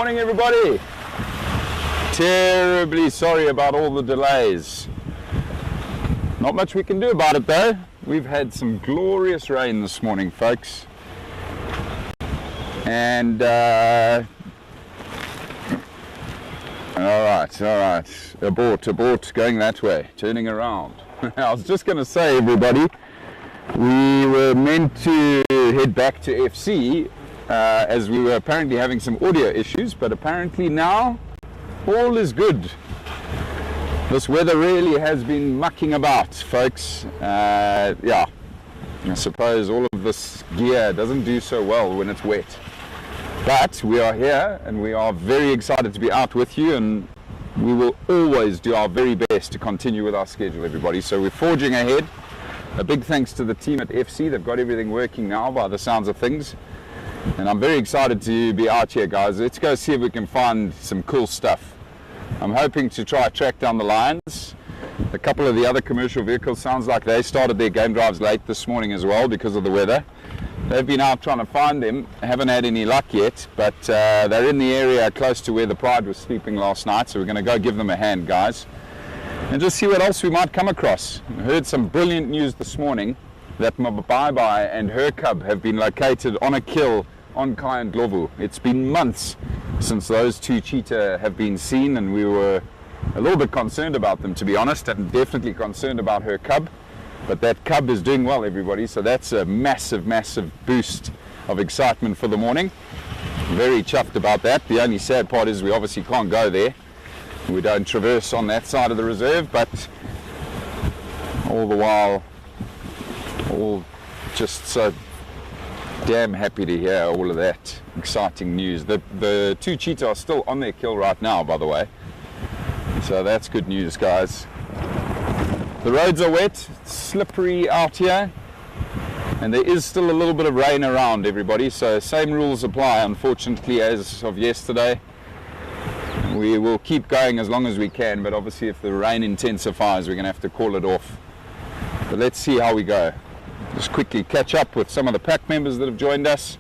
morning, everybody. Terribly sorry about all the delays. Not much we can do about it though. We've had some glorious rain this morning, folks. And all right, abort, going that way, turning around. I was just going to say, everybody, we were meant to head back to FC as we were apparently having some audio issues, but apparently now all is good. This weather really has been mucking about, folks. Yeah, I suppose all of this gear doesn't do so well when it's wet. But we are here and we are very excited to be out with you, and we will always do our very best to continue with our schedule, everybody. So we're forging ahead. A big thanks to the team at FC. They've got everything working now by the sounds of things. And I'm very excited to be out here, guys. Let's go see if we can find some cool stuff. I'm hoping to try track down the lions. A couple of the other commercial vehicles sounds like they started their game drives late this morning as well because of the weather. They've been out trying to find them. Haven't had any luck yet, but they're in the area close to where the Pride was sleeping last night, so we're going to go give them a hand, guys, and just see what else we might come across. I heard some brilliant news this morning that Bye and her cub have been located on a kill on Kai and Glovu. It's been months since those two cheetah have been seen, and we were a little bit concerned about them, to be honest, and definitely concerned about her cub. But that cub is doing well, everybody, so that's a massive boost of excitement for the morning. Very chuffed about that. The only sad part is we obviously can't go there. We don't traverse on that side of the reserve, but all the while, all just so damn happy to hear all of that exciting news. The two cheetah are still on their kill right now, by the way, so that's good news, guys. The roads are wet, slippery out here, and there is still a little bit of rain around, everybody, so same rules apply, unfortunately, as of yesterday. We will keep going as long as we can, but obviously if the rain intensifies, we're going to have to call it off. But let's see how we go. Just quickly catch up with some of the pack members that have joined us.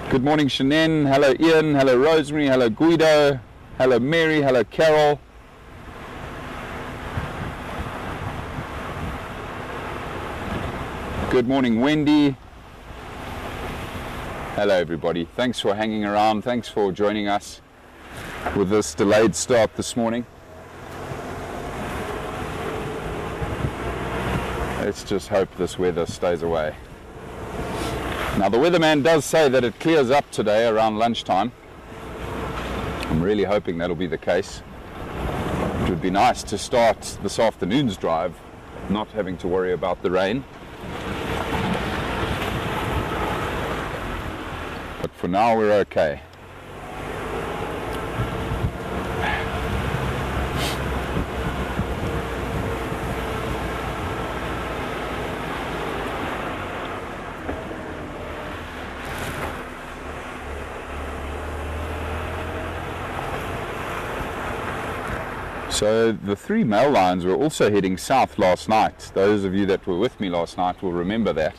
Good morning, Shannon. Hello, Ian. Hello, Rosemary. Hello, Guido. Hello, Mary. Hello, Carol. Good morning, Wendy. Hello, everybody. Thanks for hanging around. Thanks for joining us with this delayed start this morning. Let's just hope this weather stays away. Now, the weatherman does say that it clears up today around lunchtime. I'm really hoping that'll be the case. It would be nice to start this afternoon's drive not having to worry about the rain. But for now, we're okay. So the three male lions were also heading south last night. Those of you that were with me last night will remember that.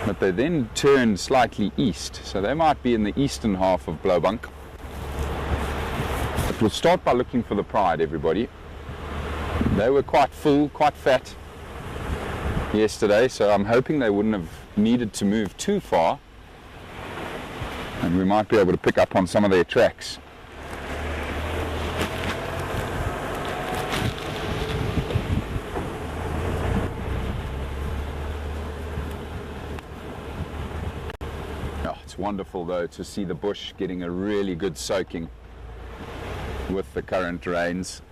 But they then turned slightly east, so they might be in the eastern half of Blowbunk. But we'll start by looking for the Pride, everybody. They were quite full, quite fat yesterday, so I'm hoping they wouldn't have needed to move too far, and we might be able to pick up on some of their tracks. It's wonderful though to see the bush getting a really good soaking with the current rains.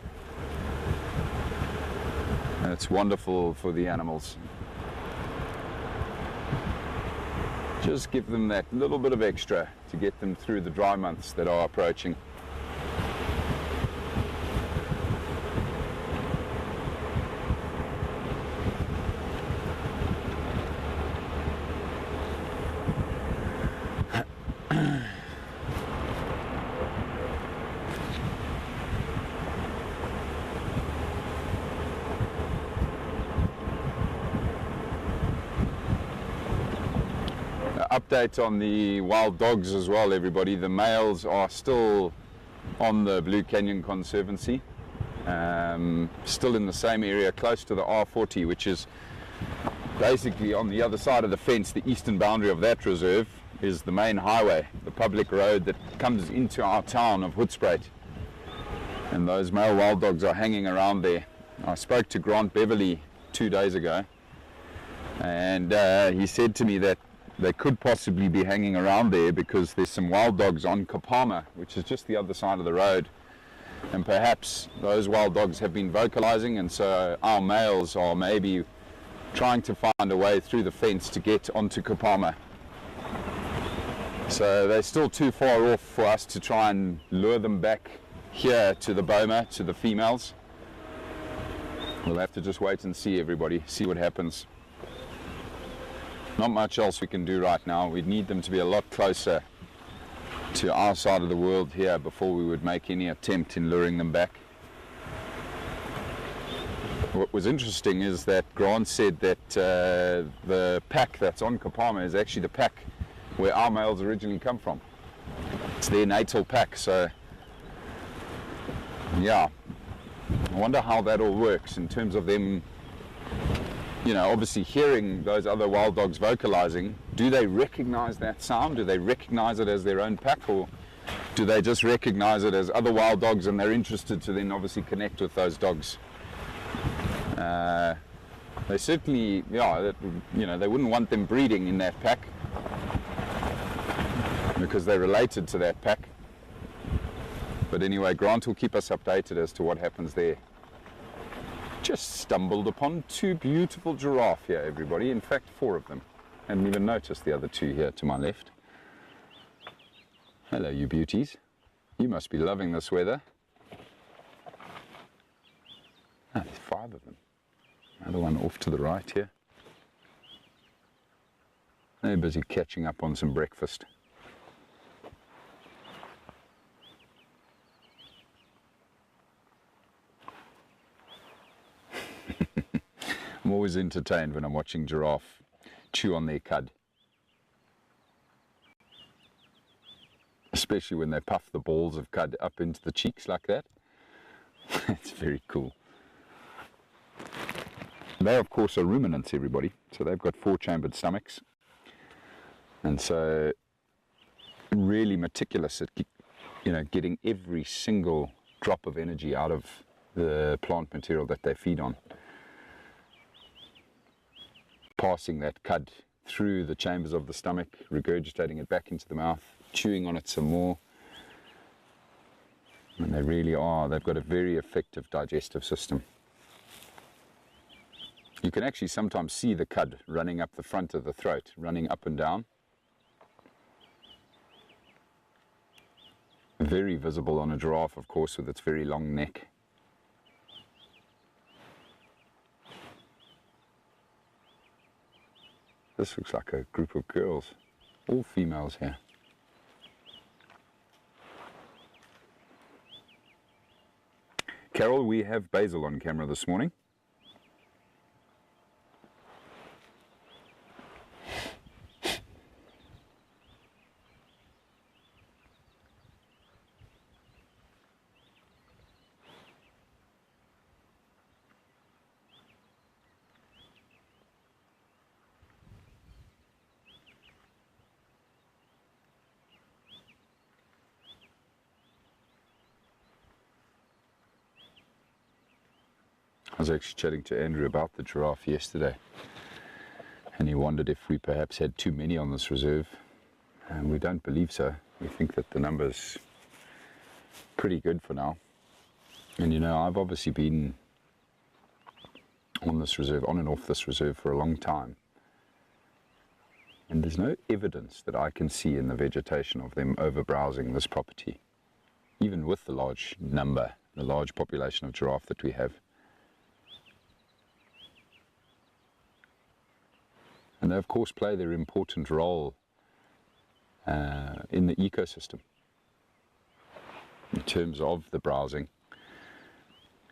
And it's wonderful for the animals. Just give them that little bit of extra to get them through the dry months that are approaching. update on the wild dogs as well, everybody. The males are still on the Blue Canyon Conservancy, still in the same area close to the R40, which is basically on the other side of the fence. The eastern boundary of that reserve is the main highway, the public road that comes into our town of Rietspruit. And those male wild dogs are hanging around there. I spoke to Grant Beverly 2 days ago, and he said to me that they could possibly be hanging around there because there's some wild dogs on Kapama, which is just the other side of the road, and perhaps those wild dogs have been vocalizing, and so our males are maybe trying to find a way through the fence to get onto Kapama. So they're still too far off for us to try and lure them back here to the boma, to the females. We'll have to just wait and see, everybody, see what happens. Not much else we can do right now. We'd need them to be a lot closer to our side of the world here before we would make any attempt in luring them back. What was interesting is that Grant said that the pack that's on Kapama is actually the pack where our males originally come from. It's their natal pack, so yeah. I wonder how that all works in terms of them, you know, obviously hearing those other wild dogs vocalizing. Do they recognize that sound? Do they recognize it as their own pack, or do they just recognize it as other wild dogs and they're interested to then obviously connect with those dogs? They certainly, yeah, you know, they wouldn't want them breeding in that pack because they're related to that pack. But anyway, Grant will keep us updated as to what happens there. Just stumbled upon 2 beautiful giraffe here, everybody. In fact, 4 of them. Hadn't even noticed the other 2 here to my left. Hello, you beauties. You must be loving this weather. Ah, there's 5 of them. Another one off to the right here. They're busy catching up on some breakfast. I'm always entertained when I'm watching giraffe chew on their cud. Especially when they puff the balls of cud up into the cheeks like that. It's very cool. They, of course, are ruminants, everybody. So they've got 4-chambered stomachs. And so really meticulous at, you know, getting every single drop of energy out of the plant material that they feed on. Passing that cud through the chambers of the stomach, regurgitating it back into the mouth, chewing on it some more. And they really are, they've got a very effective digestive system. You can actually sometimes see the cud running up the front of the throat, running up and down. Very visible on a giraffe, of course, with its very long neck. This looks like a group of girls, all females here. Carol, we have Basil on camera this morning. I was actually chatting to Andrew about the giraffe yesterday, and he wondered if we perhaps had too many on this reserve, and we don't believe so. We think that the number's pretty good for now. And you know, I've obviously been on this reserve, on and off this reserve for a long time, and there's no evidence that I can see in the vegetation of them over-browsing this property, even with the large number, the large population of giraffe that we have. And they, of course, play their important role in the ecosystem in terms of the browsing,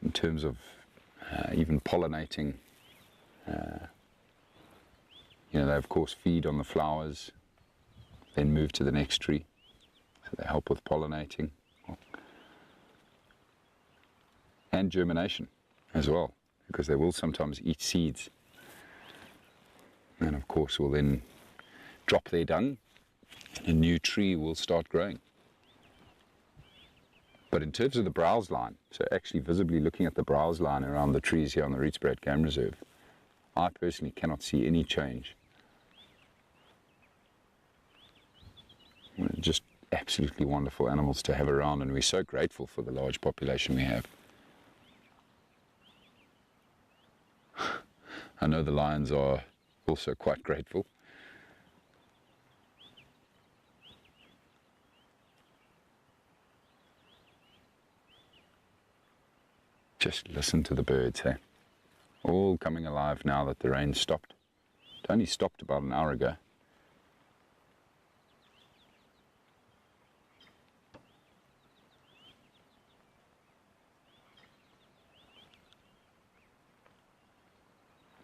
in terms of even pollinating. You know, they, of course, feed on the flowers then move to the next tree. So they help with pollinating and germination as well, because they will sometimes eat seeds. And of course will then drop their dung and a new tree will start growing. But in terms of the browse line, so actually visibly looking at the browse line around the trees here on the Rietspruit Game Reserve, I personally cannot see any change. Just absolutely wonderful animals to have around, and we're so grateful for the large population we have. I know the lions are also quite grateful. Just listen to the birds, hey? All coming alive now that the rain stopped. It only stopped about an hour ago.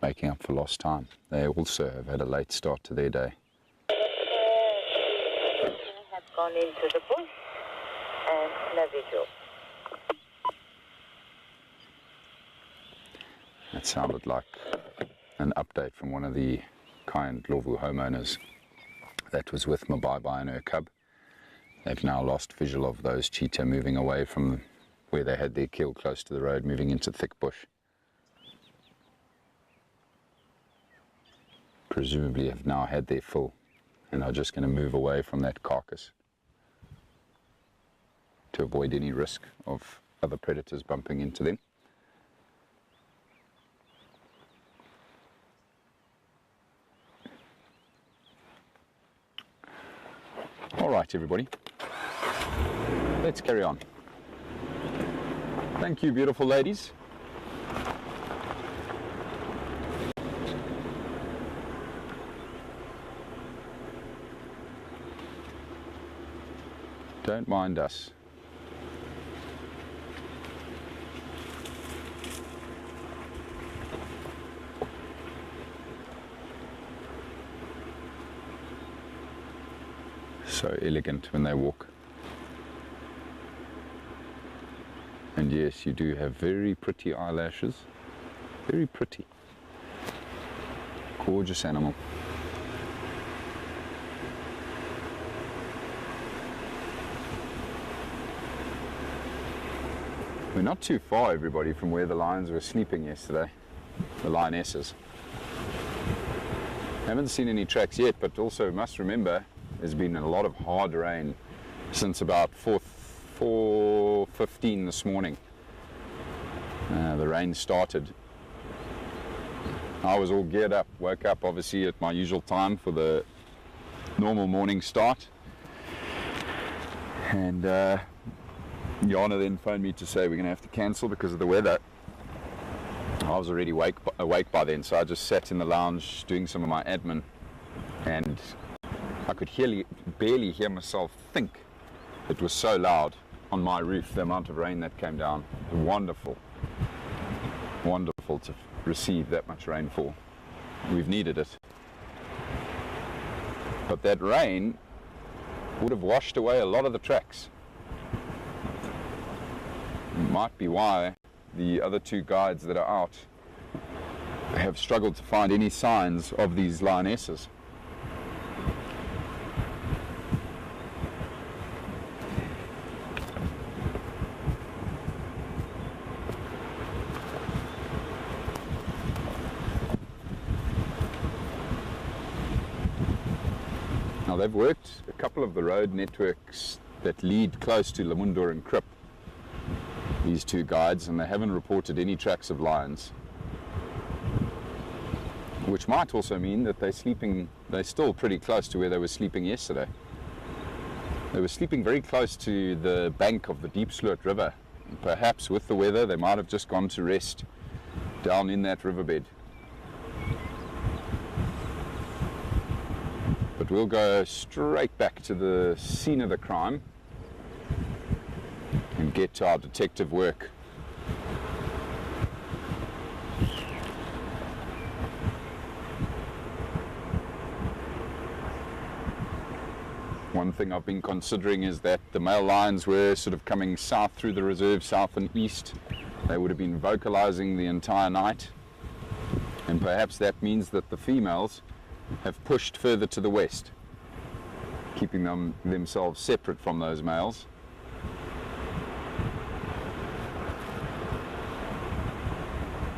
Making up for lost time. They also have had a late start to their day. Have gone into the bush and no visual. That sounded like an update from one of the kind Lowveld homeowners that was with Mabai and her cub. They've now lost visual of those cheetah moving away from where they had their kill close to the road, moving into thick bush. Presumably have now had their fill and are just going to move away from that carcass to avoid any risk of other predators bumping into them. All right, everybody, let's carry on. Thank you, beautiful ladies. Don't mind us. So elegant when they walk. And yes, you do have very pretty eyelashes. Very pretty. Gorgeous animal. We're not too far, everybody, from where the lions were sleeping yesterday, the lionesses. Haven't seen any tracks yet, but also must remember there's been a lot of hard rain since about 4:15 this morning. The rain started. I was all geared up, woke up obviously at my usual time for the normal morning start. And Jana then phoned me to say we're going to have to cancel because of the weather. I was already awake by then, so I just sat in the lounge doing some of my admin, and I could barely hear myself think. It was so loud on my roof, the amount of rain that came down. Wonderful. Wonderful to receive that much rainfall. We've needed it. But that rain would have washed away a lot of the tracks. Might be why the other two guides that are out have struggled to find any signs of these lionesses. Now they've worked a couple of the road networks that lead close to Lemundur and Krip, these two guides, and they haven't reported any tracks of lions, which might also mean that they're still pretty close to where they were sleeping yesterday. They were sleeping very close to the bank of the Deep Sloot River. And perhaps with the weather they might have just gone to rest down in that riverbed. But we'll go straight back to the scene of the crime and get to our detective work. one thing I've been considering is that the male lions were sort of coming south through the reserve, south and east. They would have been vocalizing the entire night, and perhaps that means that the females have pushed further to the west, keeping themselves separate from those males.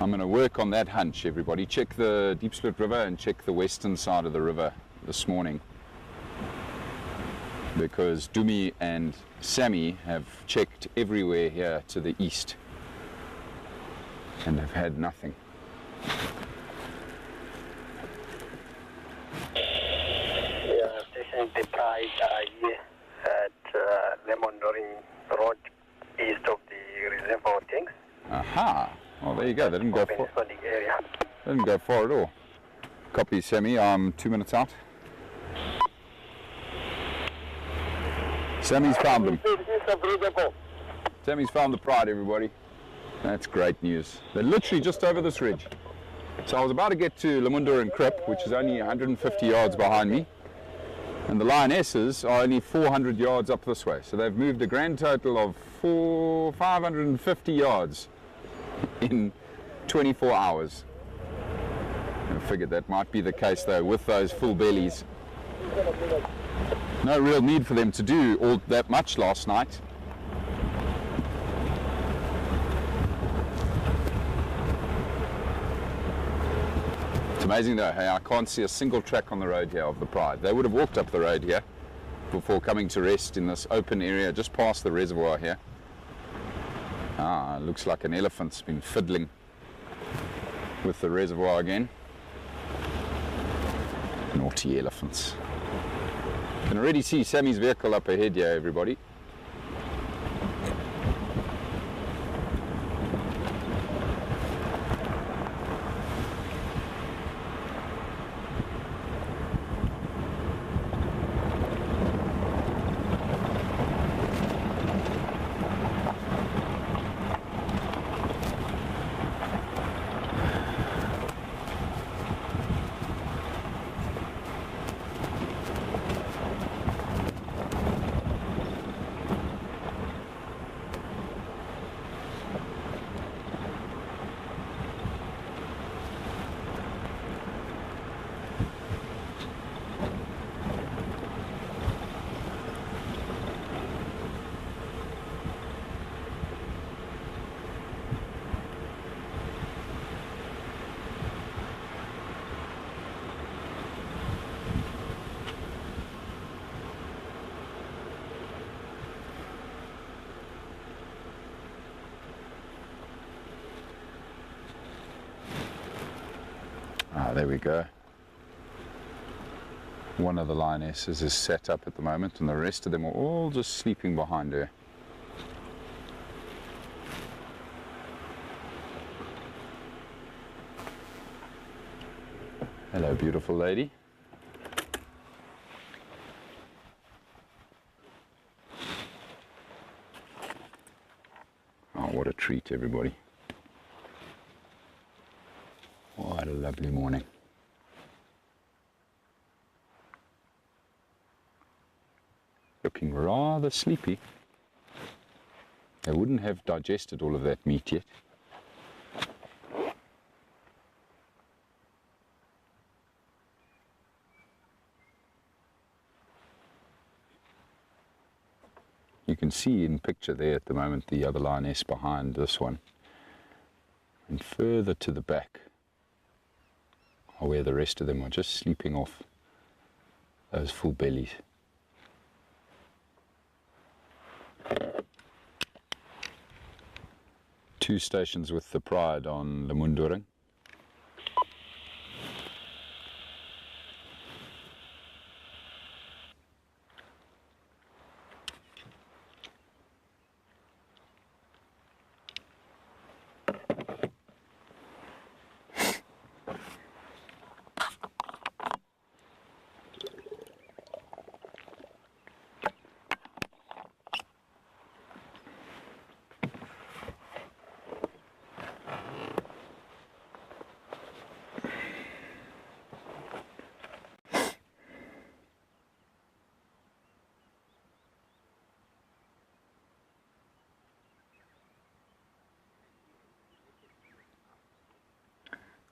I'm going to work on that hunch, everybody. Check the Diepsloot River and check the western side of the river this morning, because Dumi and Sammy have checked everywhere here to the east and have had nothing. Yeah, station the pride here at Lemondoring Road, east of the reservoir things. Aha! Well, there you go. They didn't go far. Area. They didn't go far at all. Copy, Sammy. I'm 2 minutes out. Sammy's found them. Sammy's found the pride, everybody. That's great news. They're literally just over this ridge. So I was about to get to Lamunda and Krip, which is only 150 yards behind me. And the lionesses are only 400 yards up this way. So they've moved a grand total of 550 yards in 24 hours. I figured that might be the case though with those full bellies. No real need for them to do all that much last night. It's amazing though, hey, I can't see a single track on the road here of the pride. They would have walked up the road here before coming to rest in this open area just past the reservoir here. Ah, looks like an elephant's been fiddling with the reservoir again. Naughty elephants. You can already see Sammy's vehicle up ahead here, everybody. Ah, there we go. One of the lionesses is set up at the moment and the rest of them are all just sleeping behind her. Hello, beautiful lady. Oh, what a treat, everybody. What a lovely morning. Looking rather sleepy. They wouldn't have digested all of that meat yet. You can see in picture there at the moment the other lioness behind this one. And further to the back are where the rest of them are just sleeping off those full bellies. Two stations with the pride on Lemunduring.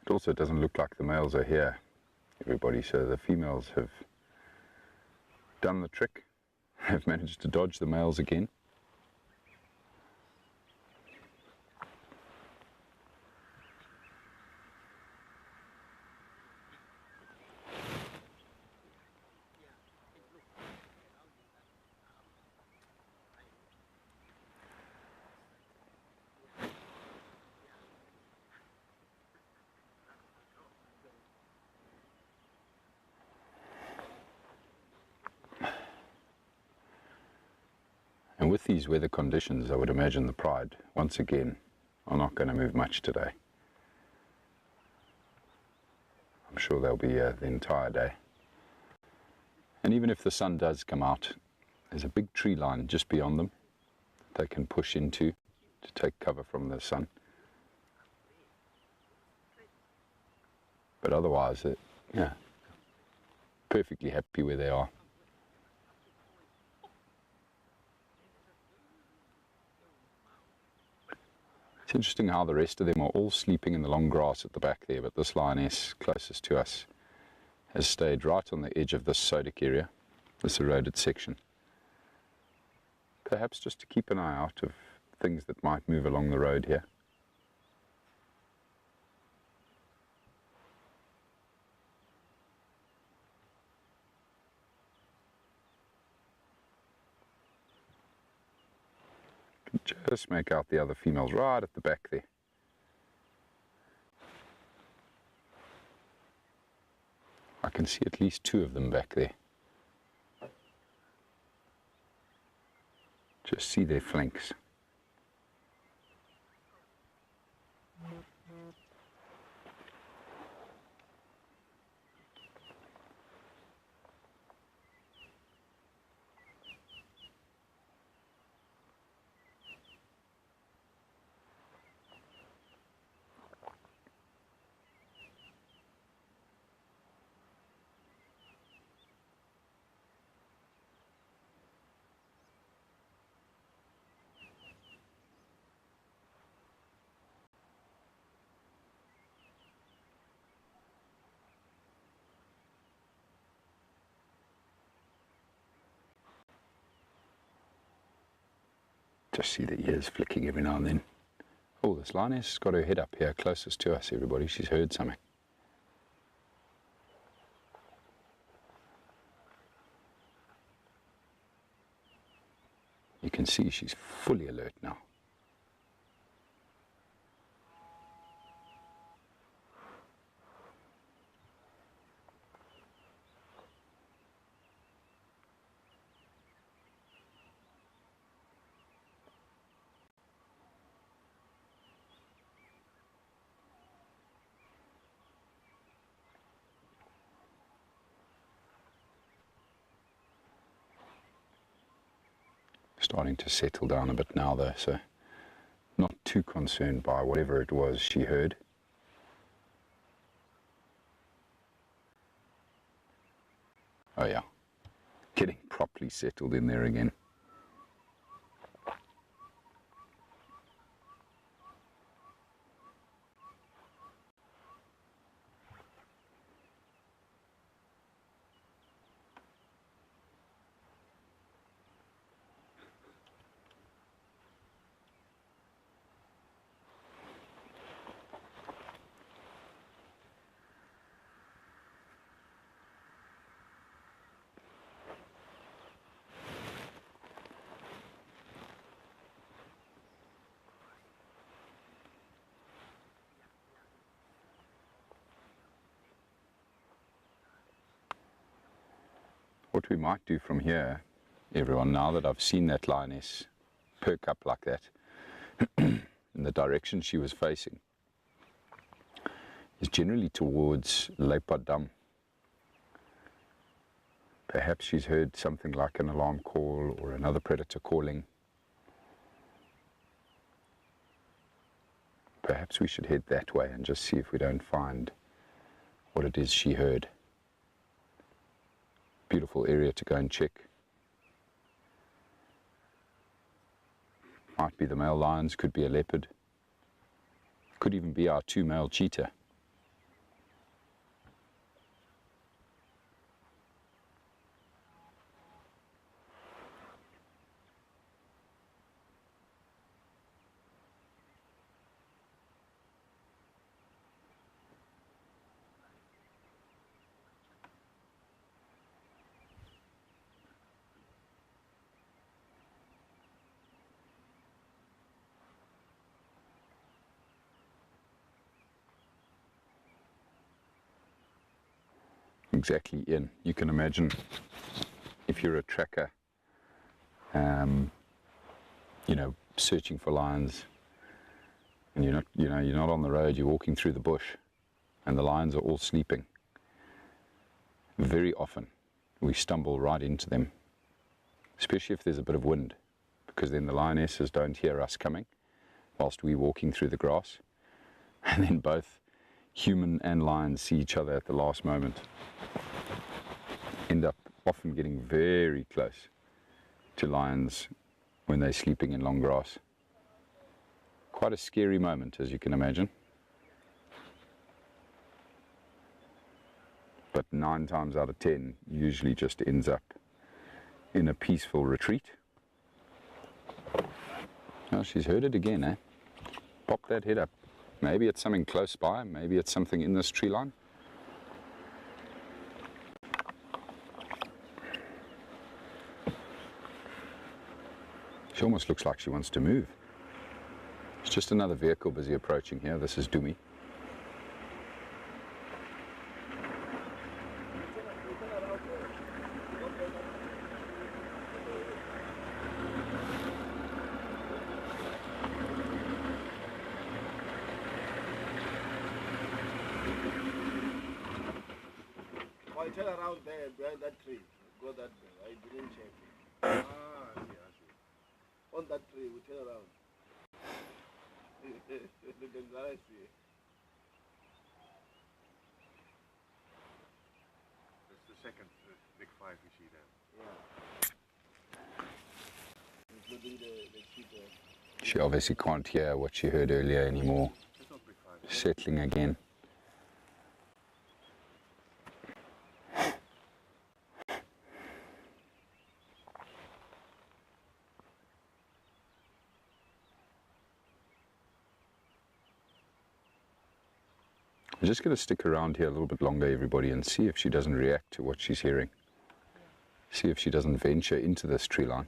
It also doesn't look like the males are here, everybody, so the females have done the trick, have managed to dodge the males again. And with these weather conditions, I would imagine the pride, once again, are not going to move much today. I'm sure they'll be here the entire day. And even if the sun does come out, there's a big tree line just beyond them that they can push into to take cover from the sun. But otherwise, yeah, perfectly happy where they are. It's interesting how the rest of them are all sleeping in the long grass at the back there, but this lioness closest to us has stayed right on the edge of this sodic area, this eroded section. Perhaps just to keep an eye out of things that might move along the road here. Just make out the other females right at the back there. I can see at least two of them back there. Just see their flanks. Just see the ears flicking every now and then. Oh, this lioness has got her head up here closest to us, everybody. She's heard something. You can see she's fully alert now. Starting to settle down a bit now though, so not too concerned by whatever it was she heard. Oh yeah, getting properly settled in there again. What we might do from here, everyone, now that I've seen that lioness perk up like that in the direction she was facing, is generally towards Leopard. Perhaps she's heard something like an alarm call or another predator calling. Perhaps we should head that way and just see if we don't find what it is she heard. Beautiful area to go and check. Might be the male lions, could be a leopard. Could even be our two male cheetah. exactly, Ian. You can imagine if you're a tracker, you know, searching for lions, and you're not on the road, you're walking through the bush, and the lions are all sleeping. Very often, we stumble right into them, especially if there's a bit of wind, because then the lionesses don't hear us coming whilst we're walking through the grass, and then both human and lions see each other at the last moment. End up often getting very close to lions when they're sleeping in long grass. Quite a scary moment, as you can imagine. But 9 times out of 10 usually just ends up in a peaceful retreat. Oh, she's heard it again, eh? Pop that head up. Maybe it's something close by, maybe it's something in this tree line. She almost looks like she wants to move. It's just another vehicle busy approaching here. This is Dumi. Turn around there behind that tree. Go that way. I didn't check. I see. On that tree, we turn around. The garage here. That's the second big 5 we see there. Yeah. Including the cheetah. She obviously can't hear what she heard earlier anymore. That's not big 5. Settling again. I'm just going to stick around here a little bit longer, everybody, and see if she doesn't react to what she's hearing. See if she doesn't venture into this tree line.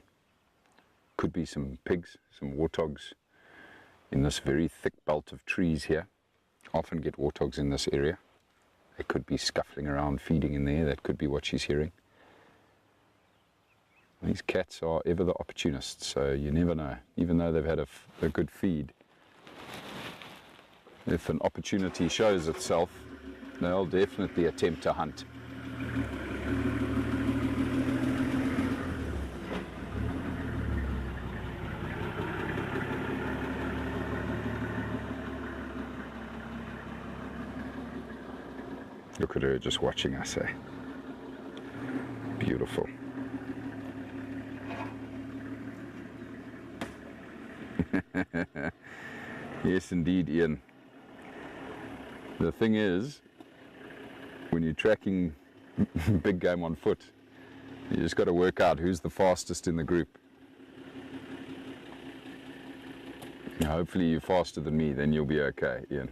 Could be some pigs, some warthogs in this very thick belt of trees here. Often get warthogs in this area. They could be scuffling around, feeding in there. That could be what she's hearing. These cats are ever the opportunists, so you never know. Even though they've had a good feed, if an opportunity shows itself, they'll definitely attempt to hunt. Look at her just watching us, eh? Beautiful. Yes, indeed, Ian. The thing is, when you're tracking big game on foot, you just got to work out who's the fastest in the group. Now, hopefully you're faster than me, then you'll be okay, Ian.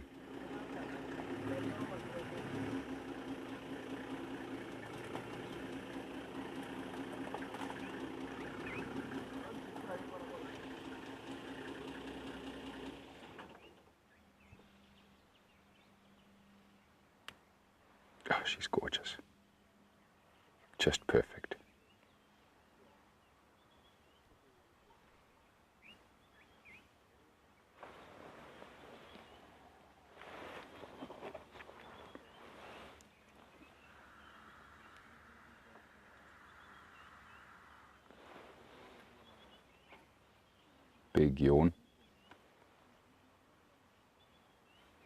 Oh, she's gorgeous. Just perfect. Big yawn.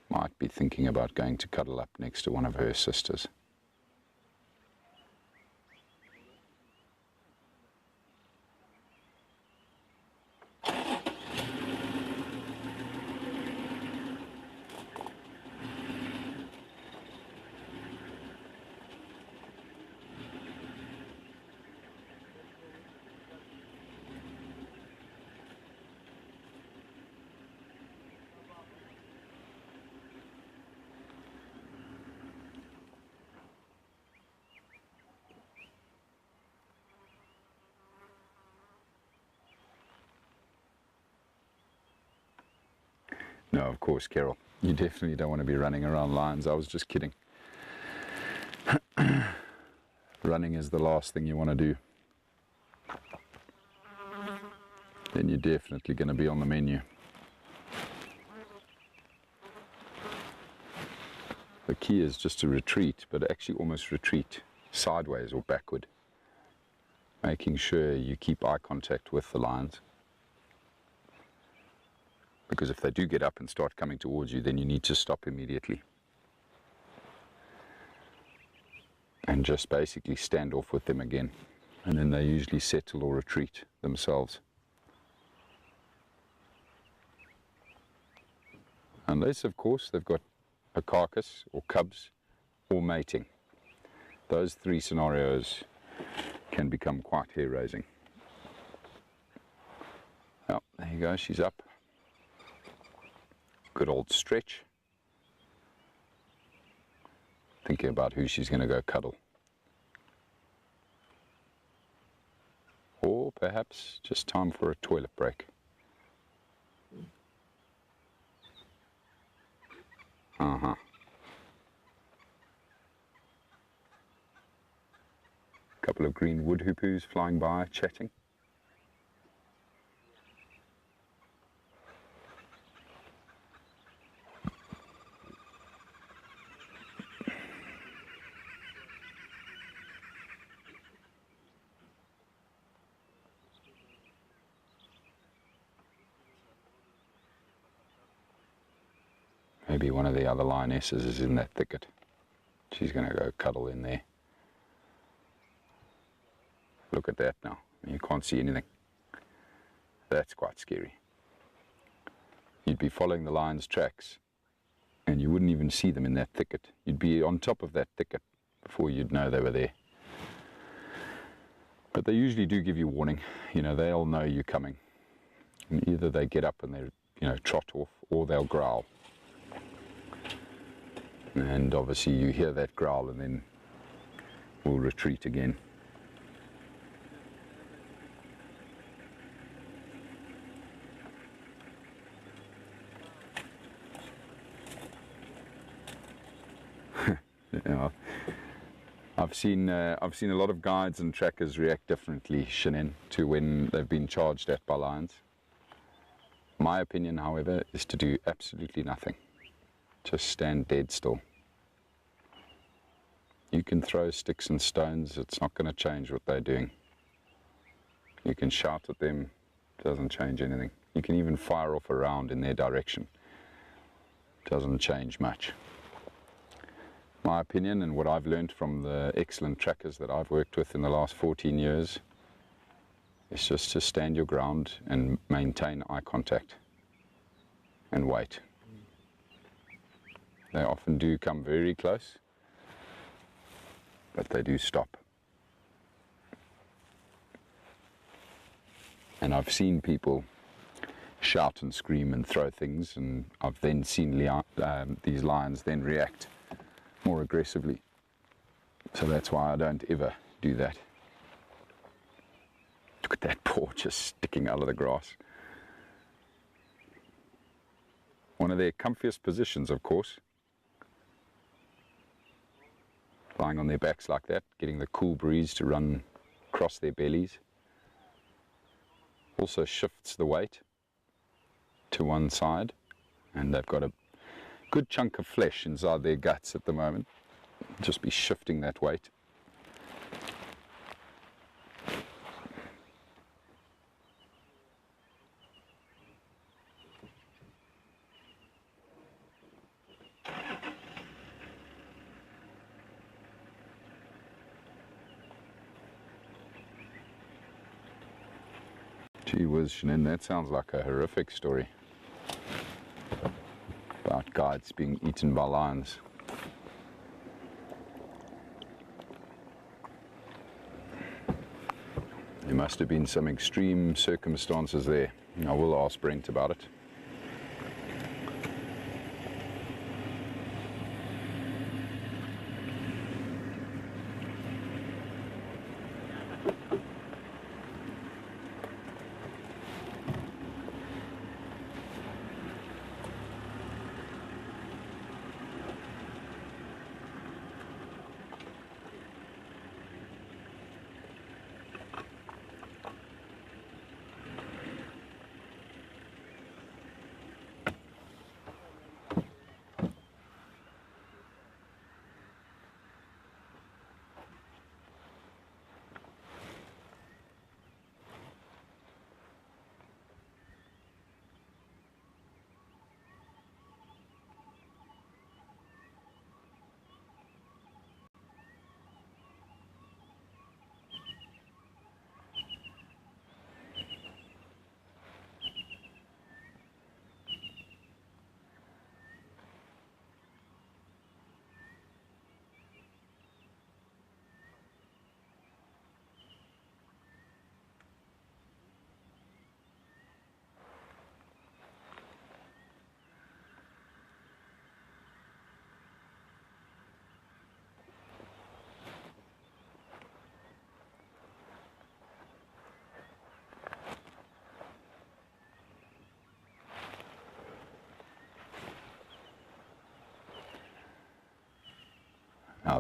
Might be thinking about going to cuddle up next to one of her sisters. No, of course, Carol. You definitely don't want to be running around lions. I was just kidding. running is the last thing you want to do. Then you're definitely going to be on the menu. The key is just to retreat, but actually almost retreat sideways or backward, making sure you keep eye contact with the lions. Because if they do get up and start coming towards you, then you need to stop immediately. And just basically stand off with them again. And then they usually settle or retreat themselves. Unless, of course, they've got a carcass or cubs or mating. Those three scenarios can become quite hair-raising. Oh, there you go, she's up. Good old stretch. Thinking about who she's going to go cuddle. Or perhaps just time for a toilet break. Uh-huh. Couple of green wood hippoos flying by, chatting. Maybe one of the other lionesses is in that thicket. She's going to go cuddle in there. Look at that now. You can't see anything. That's quite scary. You'd be following the lion's tracks and you wouldn't even see them in that thicket. You'd be on top of that thicket before you'd know they were there. But they usually do give you warning. You know, they'll know you're coming. And either they get up and they, you know, trot off, or they'll growl. And obviously you hear that growl and then we'll retreat again. Yeah, I've seen a lot of guides and trackers react differently, Shannon, to when they've been charged at by lions. My opinion, however, is to do absolutely nothing. Just stand dead still. You can throw sticks and stones, it's not going to change what they're doing. You can shout at them, it doesn't change anything. You can even fire off a round in their direction. It doesn't change much. My opinion, and what I've learned from the excellent trackers that I've worked with in the last 14 years, is just to stand your ground and maintain eye contact and wait. They often do come very close, but they do stop. And I've seen people shout and scream and throw things, and I've then seen these lions then react more aggressively. So that's why I don't ever do that. Look at that paw just sticking out of the grass. One of their comfiest positions, of course. Lying on their backs like that, getting the cool breeze to run across their bellies. Also shifts the weight to one side, and they've got a good chunk of flesh inside their guts at the moment. Just be shifting that weight. Gee whiz, Shannon, that sounds like a horrific story about guides being eaten by lions. There must have been some extreme circumstances there. I will ask Brent about it.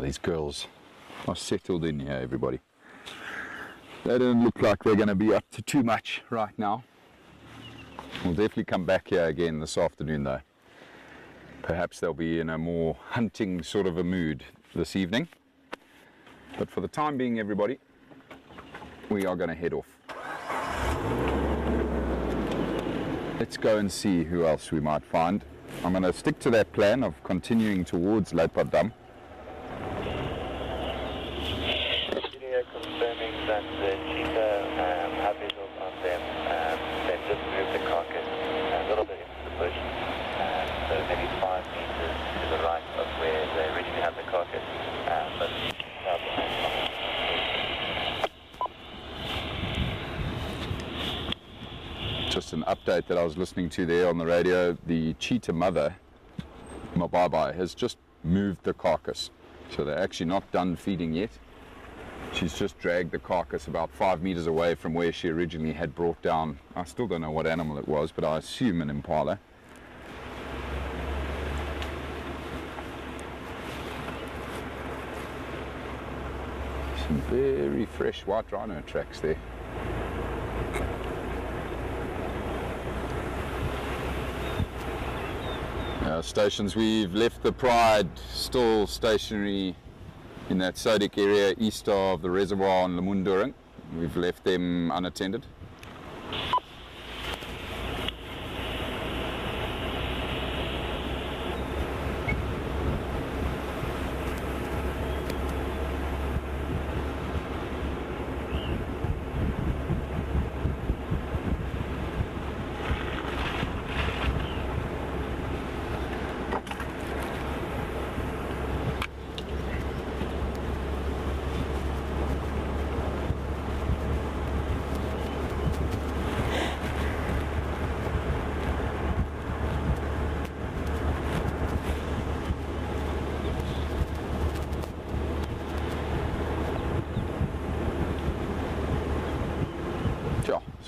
these girls are settled in here, everybody. They don't look like they're going to be up to too much right now. We'll definitely come back here again this afternoon though. Perhaps they'll be in a more hunting sort of a mood this evening. But for the time being, everybody, we are going to head off. Let's go and see who else we might find. I'm going to stick to that plan of continuing towards Leopard Dam. Confirming that the cheetah have visuals on them. They've just moved the carcass a little bit into the bush, so maybe 5 meters to the right of where they originally had the carcass. But just an update that I was listening to there on the radio. The cheetah mother, Mababai, has just moved the carcass. So they're actually not done feeding yet. She's just dragged the carcass about 5 meters away from where she originally had brought down. I still don't know what animal it was, but I assume an impala. Some very fresh white rhino tracks there. Stations, we've left the Pride still stationary in that Sodic area east of the reservoir on Lemundurung. We've left them unattended.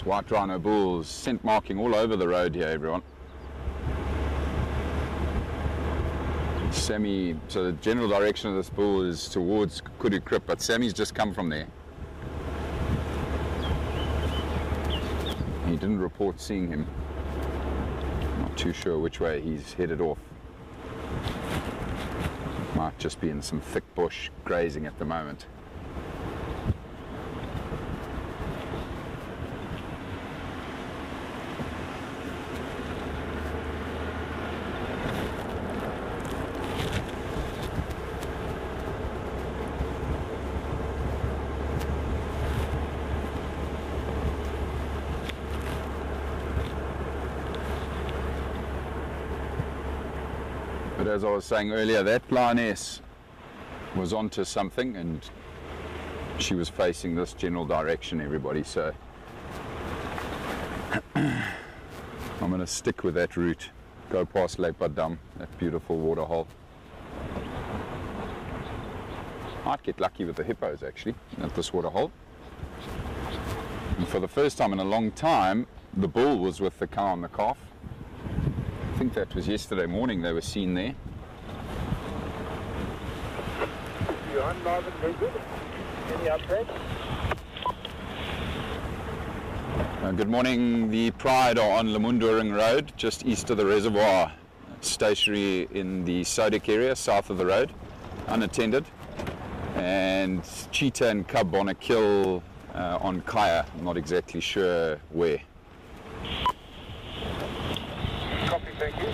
White rhino bulls, scent marking all over the road here, everyone. Sammy, so the general direction of this bull is towards Kudu Krip, but Sammy's just come from there. He didn't report seeing him. Not too sure which way he's headed off. Might just be in some thick bush grazing at the moment. But as I was saying earlier, that lioness was onto something and she was facing this general direction, everybody. So I'm going to stick with that route, go past Leopard Dam, that beautiful water hole. Might get lucky with the hippos actually at this water hole. And for the first time in a long time, the bull was with the cow and the calf. I think that was yesterday morning they were seen there. any updates? Good morning. The Pride are on Lemundurung Road, just east of the reservoir, stationary in the Sodic area, south of the road, unattended. And Cheetah and cub on a kill on Kaya, I'm not exactly sure where. Copy, thank you.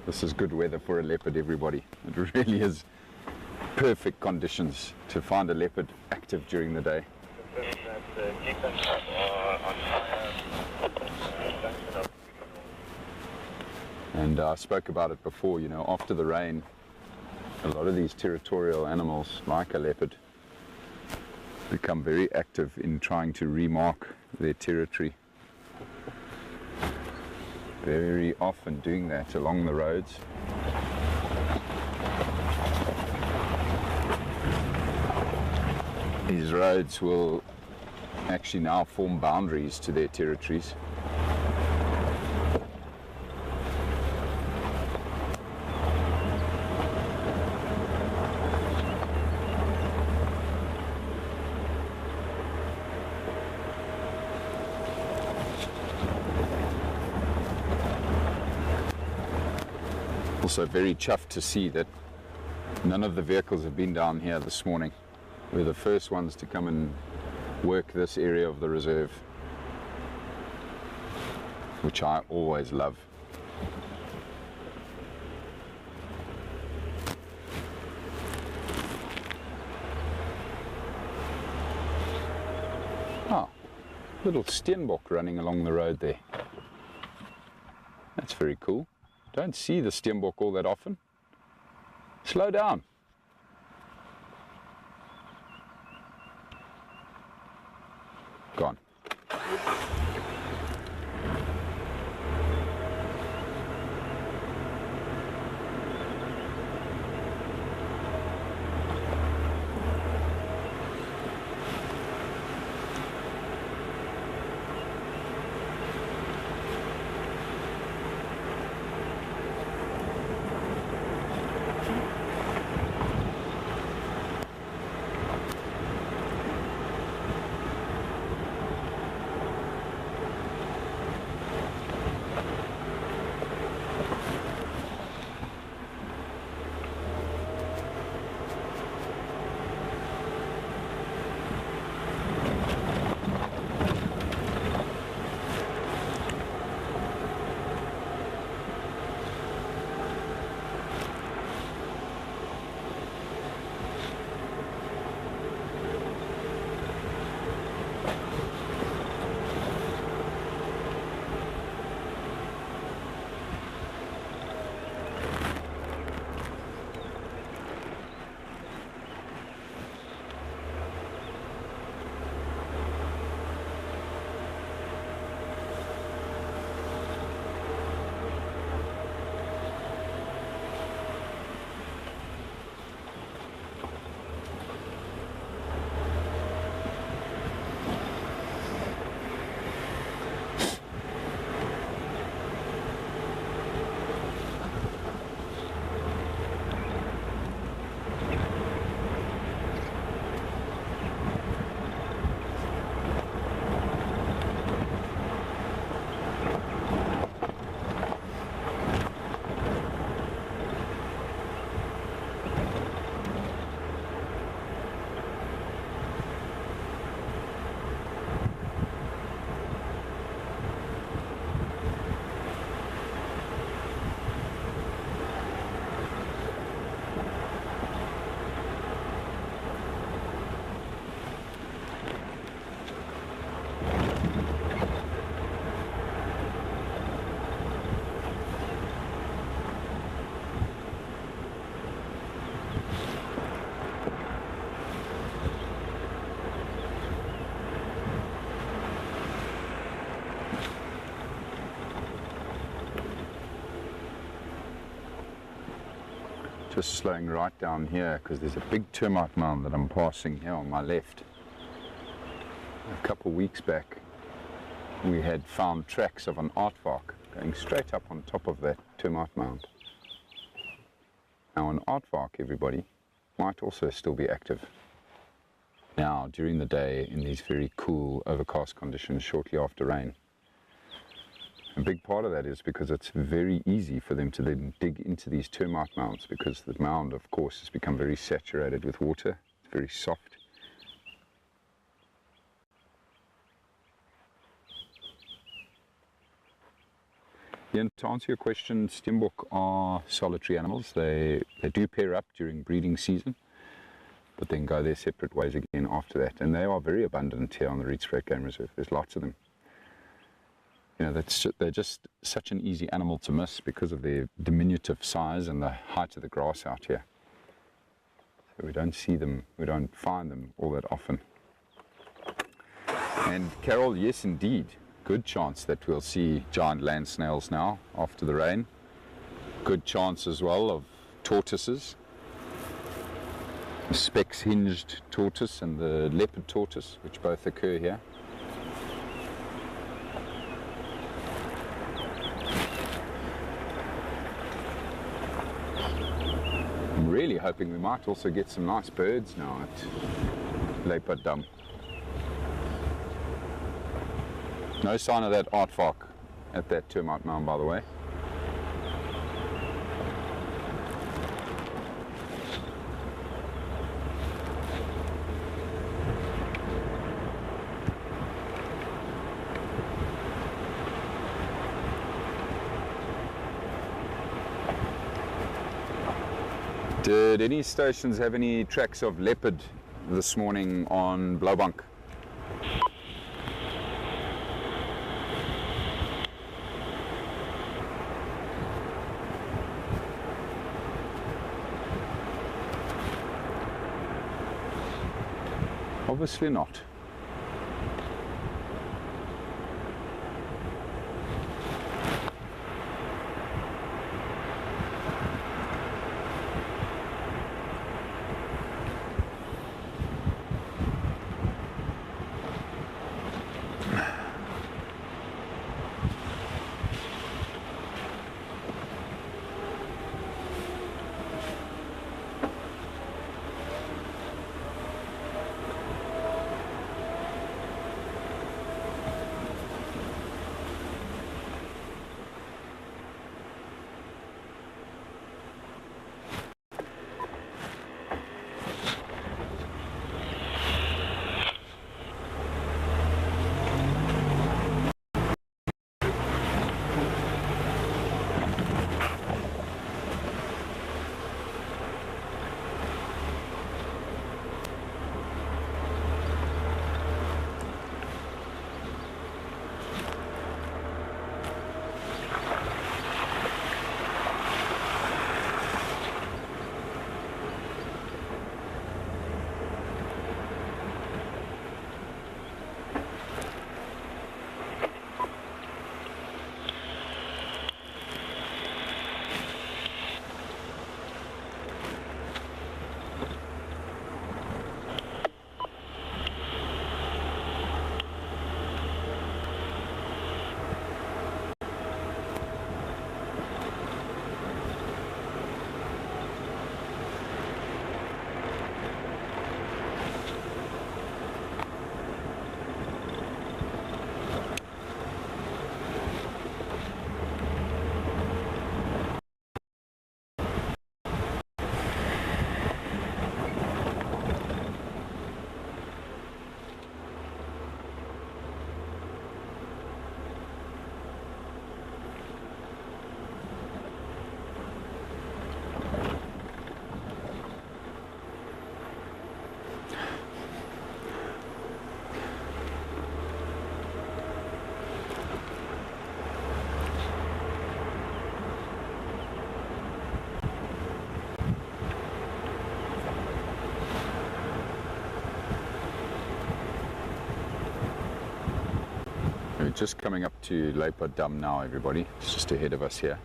This is good weather for a leopard, everybody. It really is perfect conditions to find a leopard active during the day. And I spoke about it before, you know, after the rain, a lot of these territorial animals, like a leopard, become very active in trying to remark their territory. Very often doing that along the roads. These roads will actually now form boundaries to their territories. Also very chuffed to see that none of the vehicles have been down here this morning. We're the first ones to come and work this area of the reserve, which I always love. Ah, little steenbok running along the road there. That's very cool. Don't see the steenbok all that often. Slow down. Gone. Just slowing right down here because there's a big termite mound that I'm passing here on my left. A couple of weeks back we had found tracks of an aardvark going straight up on top of that termite mound. Now an aardvark, everybody, might also still be active now during the day in these very cool overcast conditions shortly after rain. A big part of that is because it's very easy for them to then dig into these termite mounds, because the mound, of course, has become very saturated with water. It's very soft. Yeah, to answer your question, steenbok are solitary animals. They do pair up during breeding season, but then go their separate ways again after that. And they are very abundant here on the Rietspruit Game Reserve. There's lots of them. You know, they're just such an easy animal to miss because of their diminutive size and the height of the grass out here. We don't see them, we don't find them all that often. And Carol, yes indeed, good chance that we'll see giant land snails now after the rain. Good chance as well of tortoises. The specs-hinged tortoise and the leopard tortoise, which both occur here. I'm really hoping we might also get some nice birds now at Leopard Dam. No sign of that aardvark at that termite mound, by the way. Did any stations have any tracks of leopard this morning on Blaubank? Obviously not. Just coming up to Leopard Dam now, everybody. It's just ahead of us here.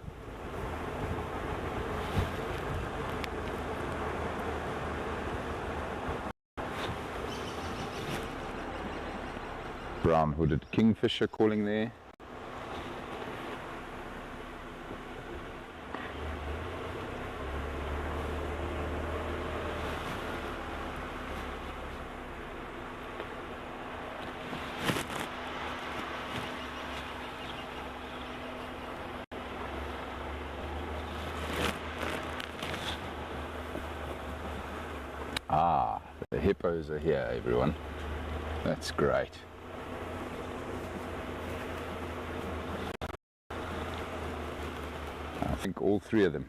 Brown hooded kingfisher calling there. Ah, the hippos are here, everyone. That's great. I think all three of them.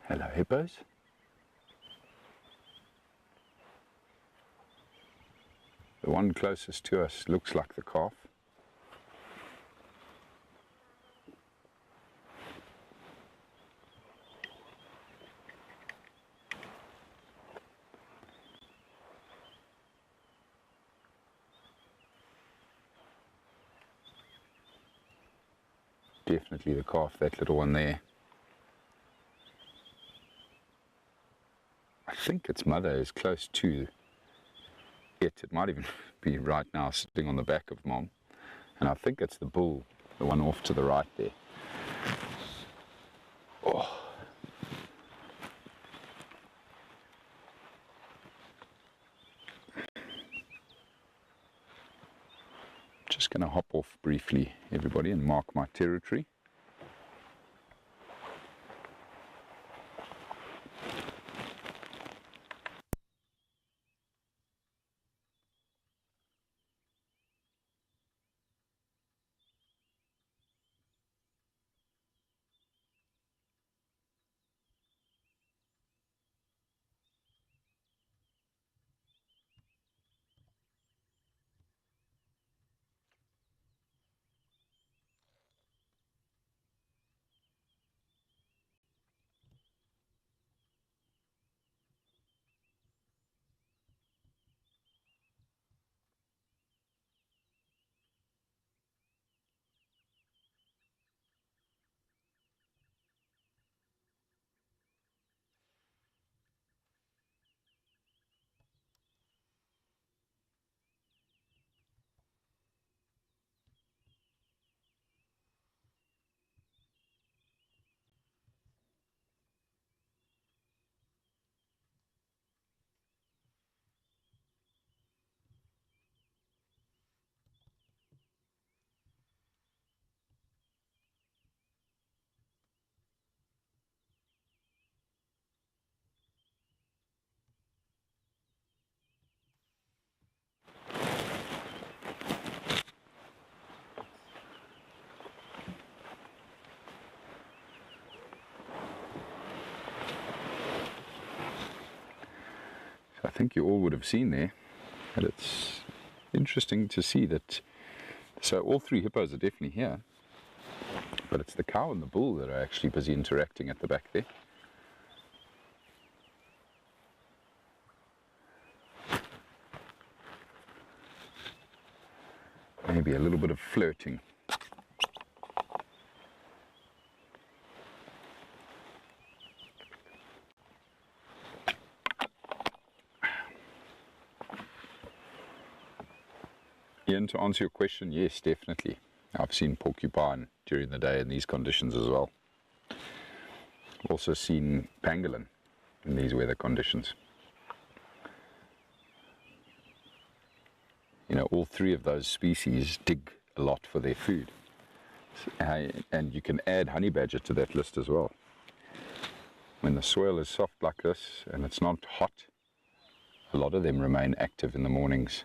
Hello, hippos. The one closest to us looks like the calf. Definitely the calf, that little one there. I think its mother is close to it. It might even be right now sitting on the back of Mom. And I think it's the bull, the one off to the right there. Oh. Just going to hop off briefly, everybody, and mark my territory. I think you all would have seen there that it's interesting to see that, so all three hippos are definitely here, but it's the cow and the bull that are actually busy interacting at the back there. Maybe a little bit of flirting. Ian, to answer your question, yes, definitely. I've seen porcupine during the day in these conditions as well. Also seen pangolin in these weather conditions. You know, all three of those species dig a lot for their food. And you can add honey badger to that list as well. When the soil is soft like this and it's not hot, a lot of them remain active in the mornings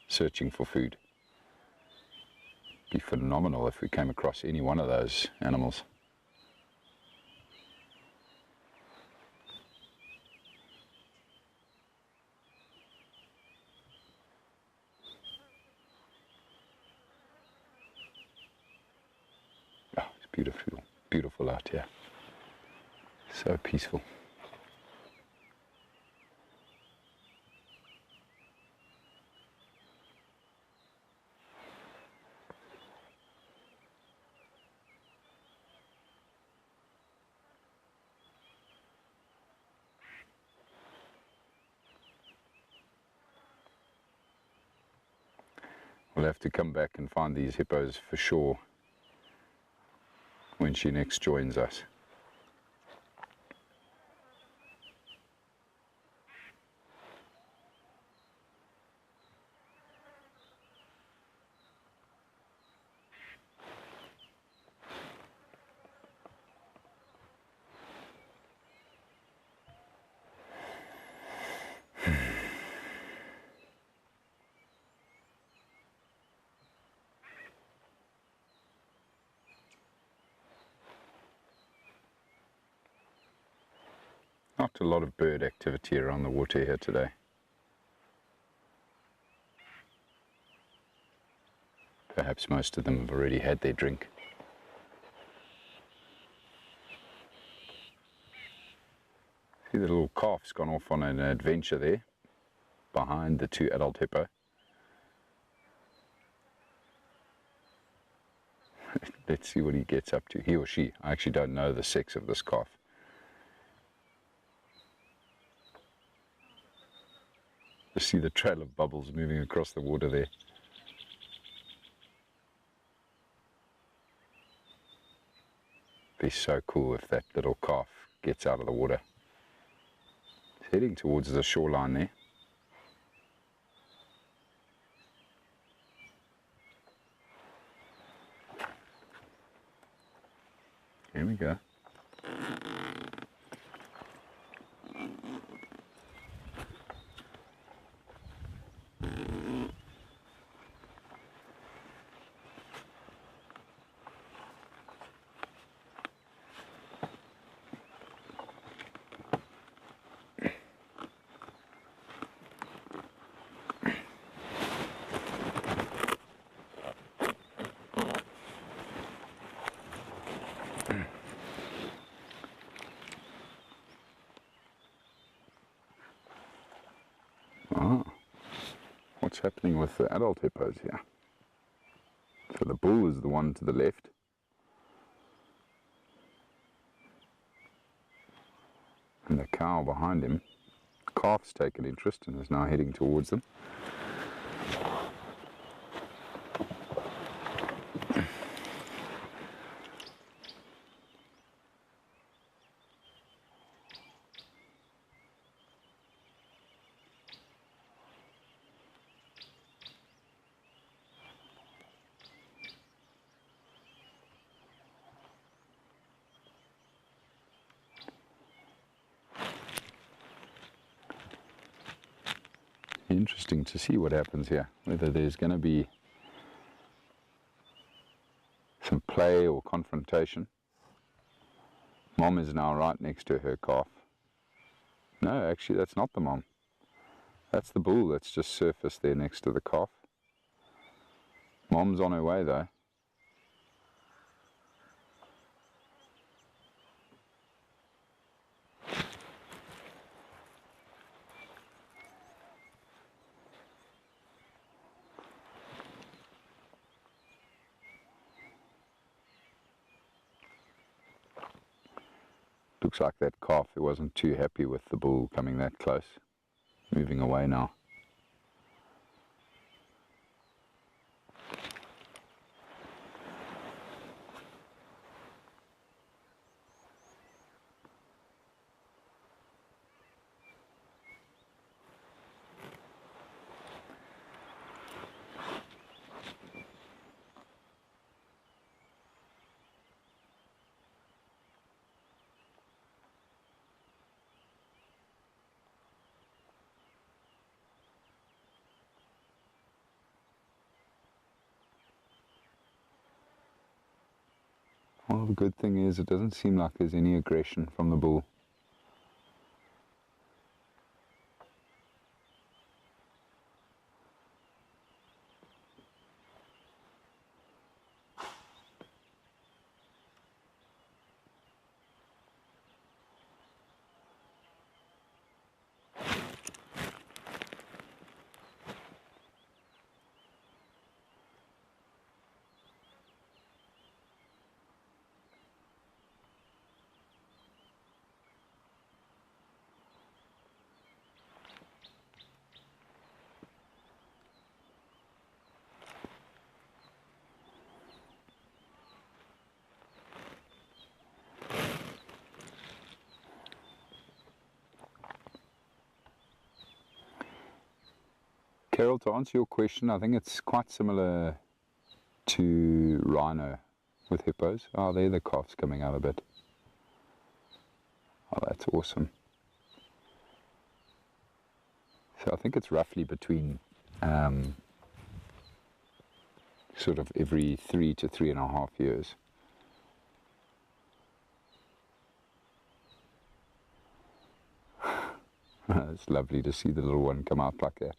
searching for food. Be phenomenal if we came across any one of those animals. Oh, it's beautiful, beautiful out here. So peaceful. We'll have to come back and find these hippos for sure when she next joins us. Quite a lot of bird activity around the water here today. Perhaps most of them have already had their drink. See, the little calf's gone off on an adventure there, behind the two adult hippo. Let's see what he gets up to, he or she. I actually don't know the sex of this calf. Just see the trail of bubbles moving across the water there. Be so cool if that little calf gets out of the water. It's heading towards the shoreline there. Here we go. What's happening with the adult hippos here? So the bull is the one to the left. And the cow behind him. Calf's taken interest and is now heading towards them. Interesting to see what happens here, whether there's going to be some play or confrontation. Mom is now right next to her calf. No, actually that's not the mom. That's the bull that's just surfaced there next to the calf. Mom's on her way though. Looks like that calf, it wasn't too happy with the bull coming that close. Moving away now. Well, the good thing is it doesn't seem like there's any aggression from the bull. Carol, to answer your question, I think it's quite similar to Rhino with hippos. Oh, there the calf's coming out a bit. Oh, that's awesome. So I think it's roughly between sort of every 3 to 3.5 years. it's lovely to see the little one come out like that.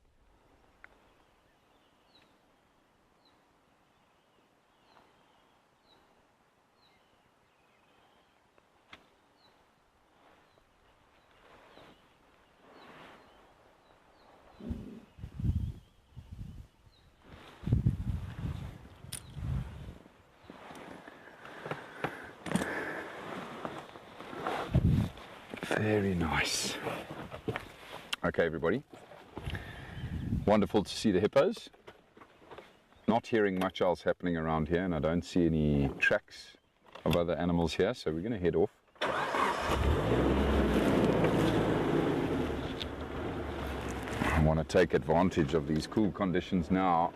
Very nice. Okay, everybody. Wonderful to see the hippos. Not hearing much else happening around here, and I don't see any tracks of other animals here, so we're going to head off. I want to take advantage of these cool conditions now,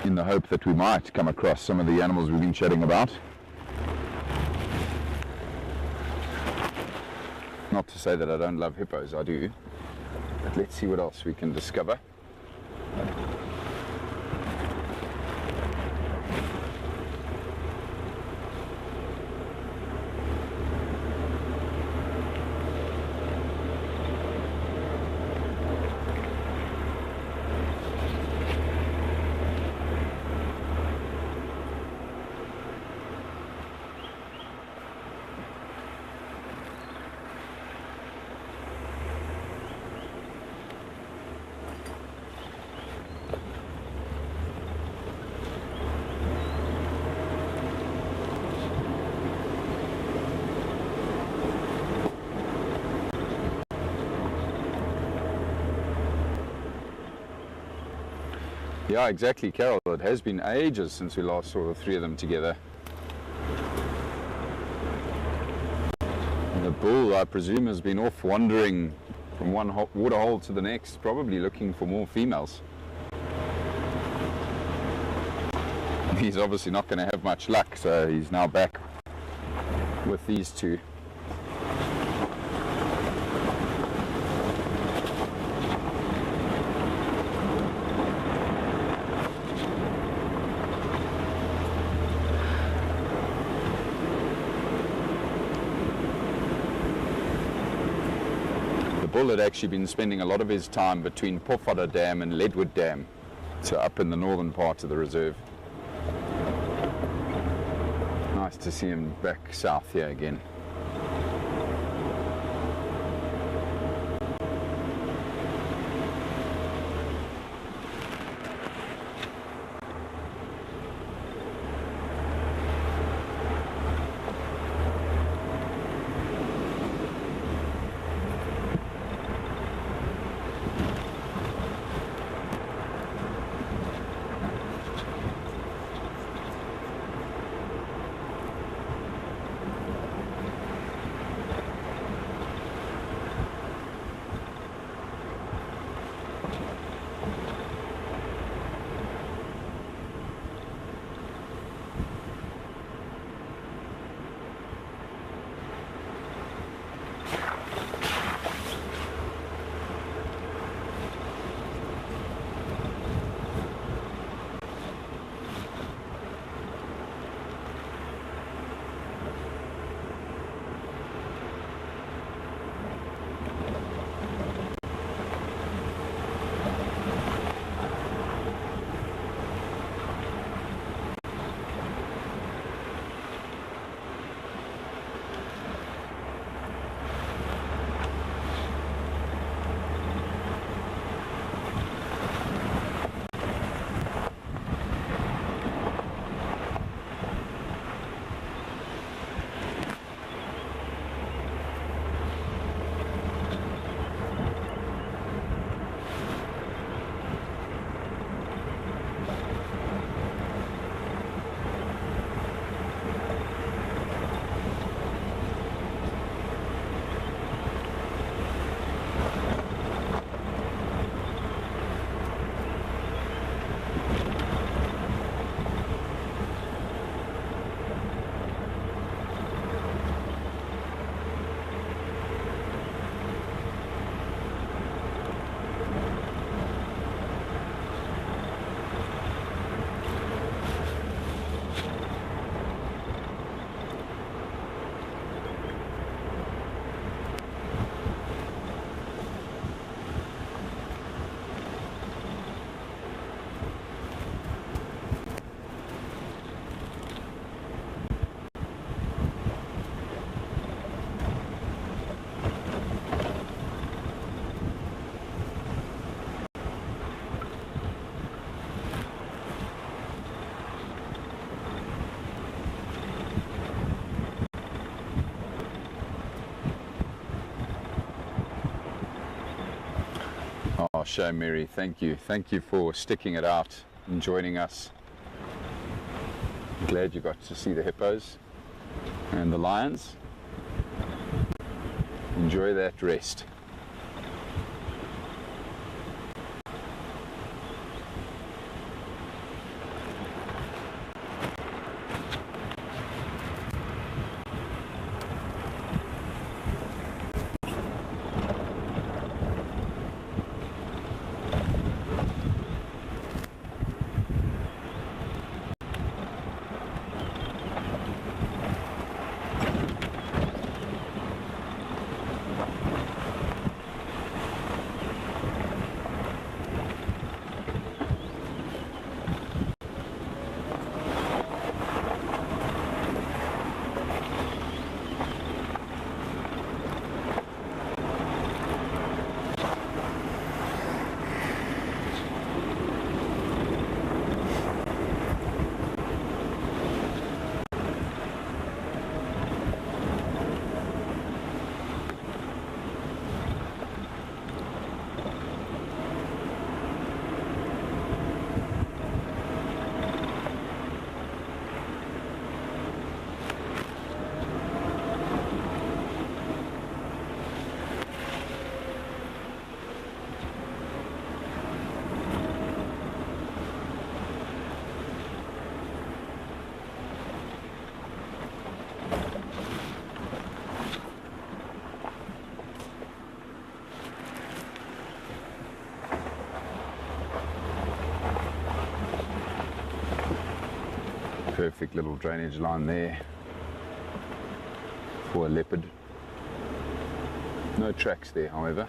in the hope that we might come across some of the animals we've been chatting about. Not to say that I don't love hippos, I do. But let's see what else we can discover. Yeah, exactly, Carol. It has been ages since we last saw the three of them together. And the bull, I presume, has been off wandering from one waterhole to the next, probably looking for more females. He's obviously not going to have much luck, so he's now back with these two. Bull had actually been spending a lot of his time between Pofadder Dam and Leadwood Dam, so up in the northern part of the reserve. Nice to see him back south here again. show, Mary. Thank you. Thank you for sticking it out and joining us. I'm glad you got to see the hippos and the lions. Enjoy that rest. Perfect little drainage line there for a leopard. No tracks there, however.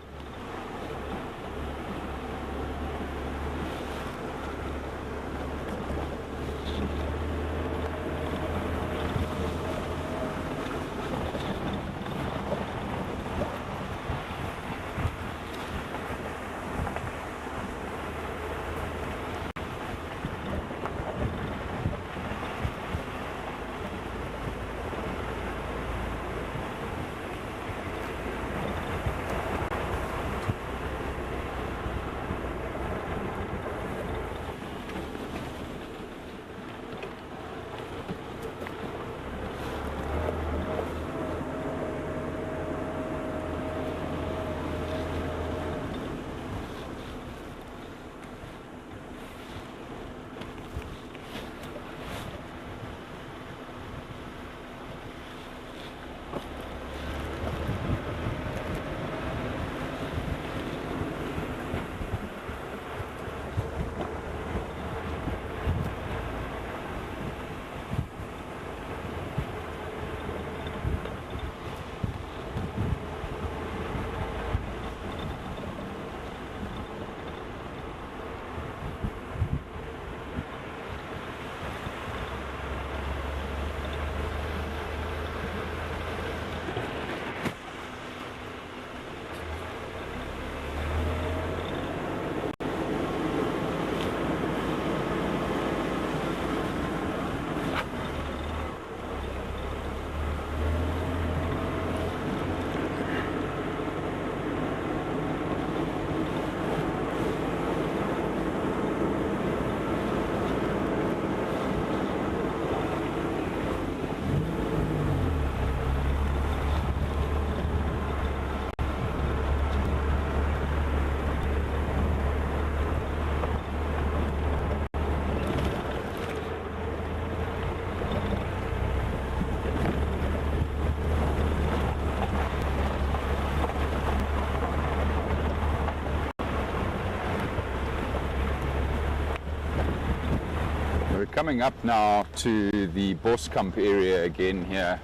Coming up now to the Boskamp area again here,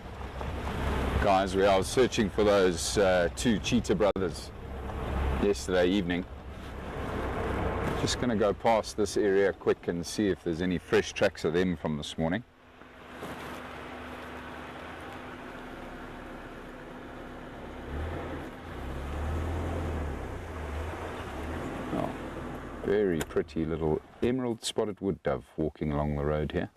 guys, where I was searching for those two cheetah brothers yesterday evening. Just going to go past this area quick and see if there's any fresh tracks of them from this morning. Oh, very pretty little emerald spotted wood dove walking along the road here.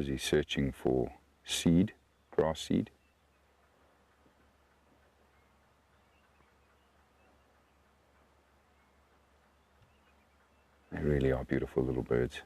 busy searching for seed, grass seed. They really are beautiful little birds.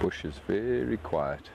Bush is very quiet.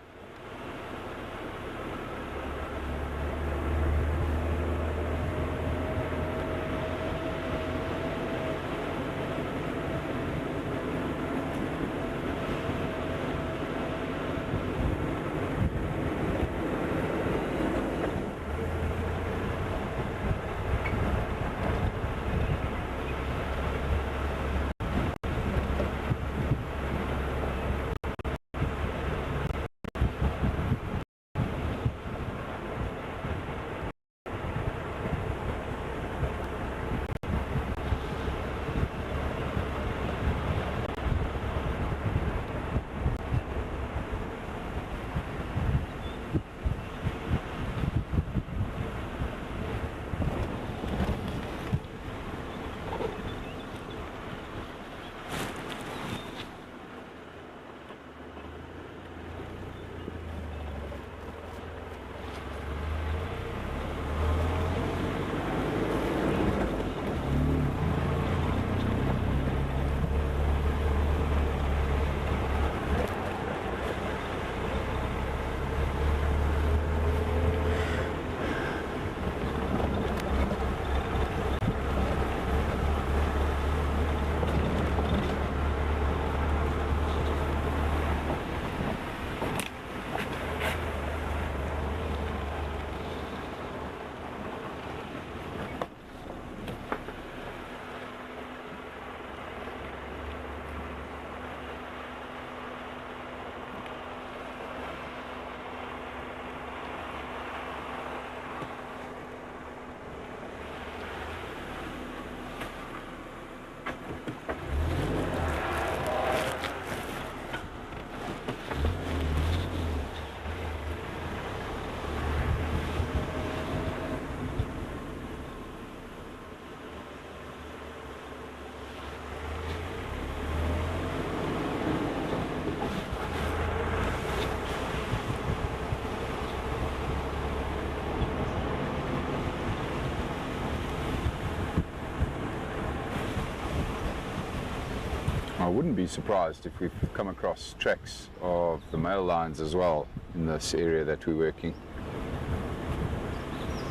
I wouldn't be surprised if we've come across tracks of the male lions as well in this area that we're working.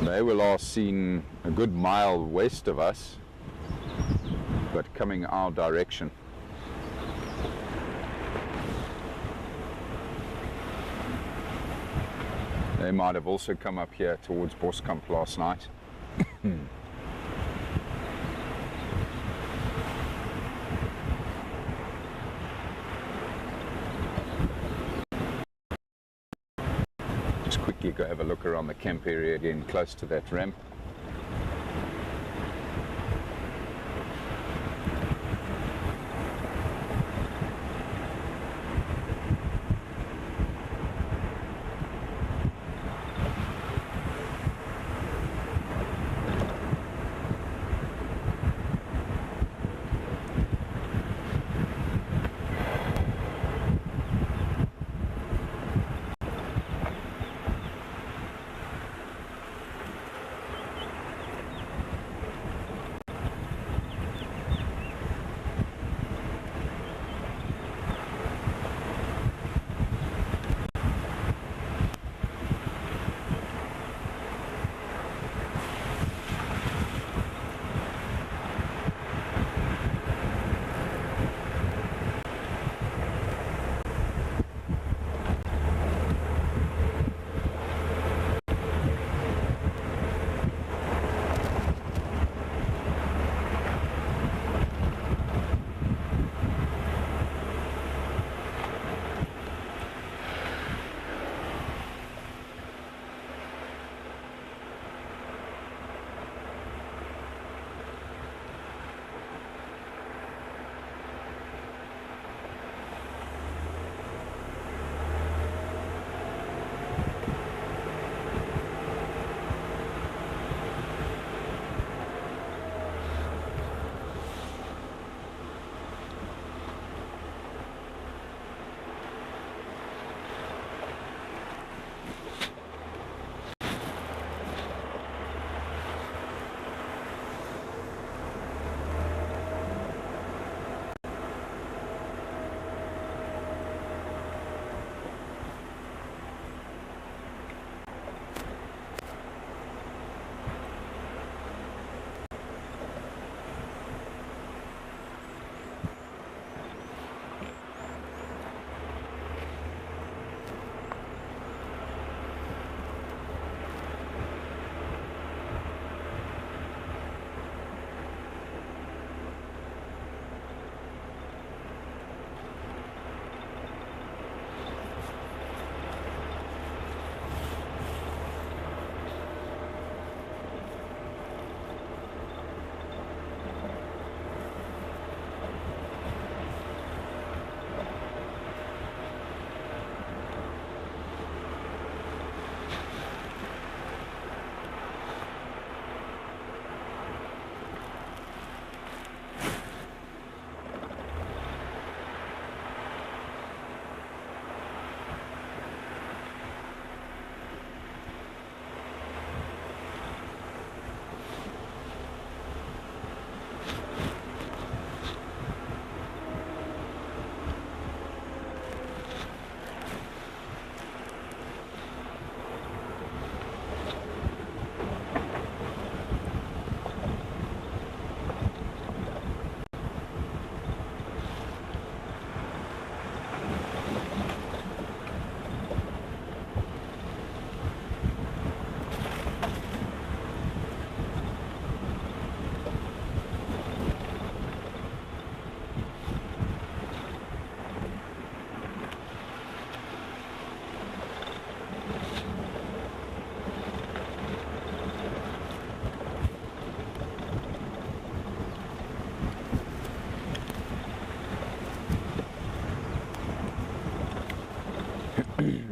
They were last seen a good mile west of us, but coming our direction. They might have also come up here towards Boskamp last night. Just quickly go have a look around the camp area again, close to that ramp.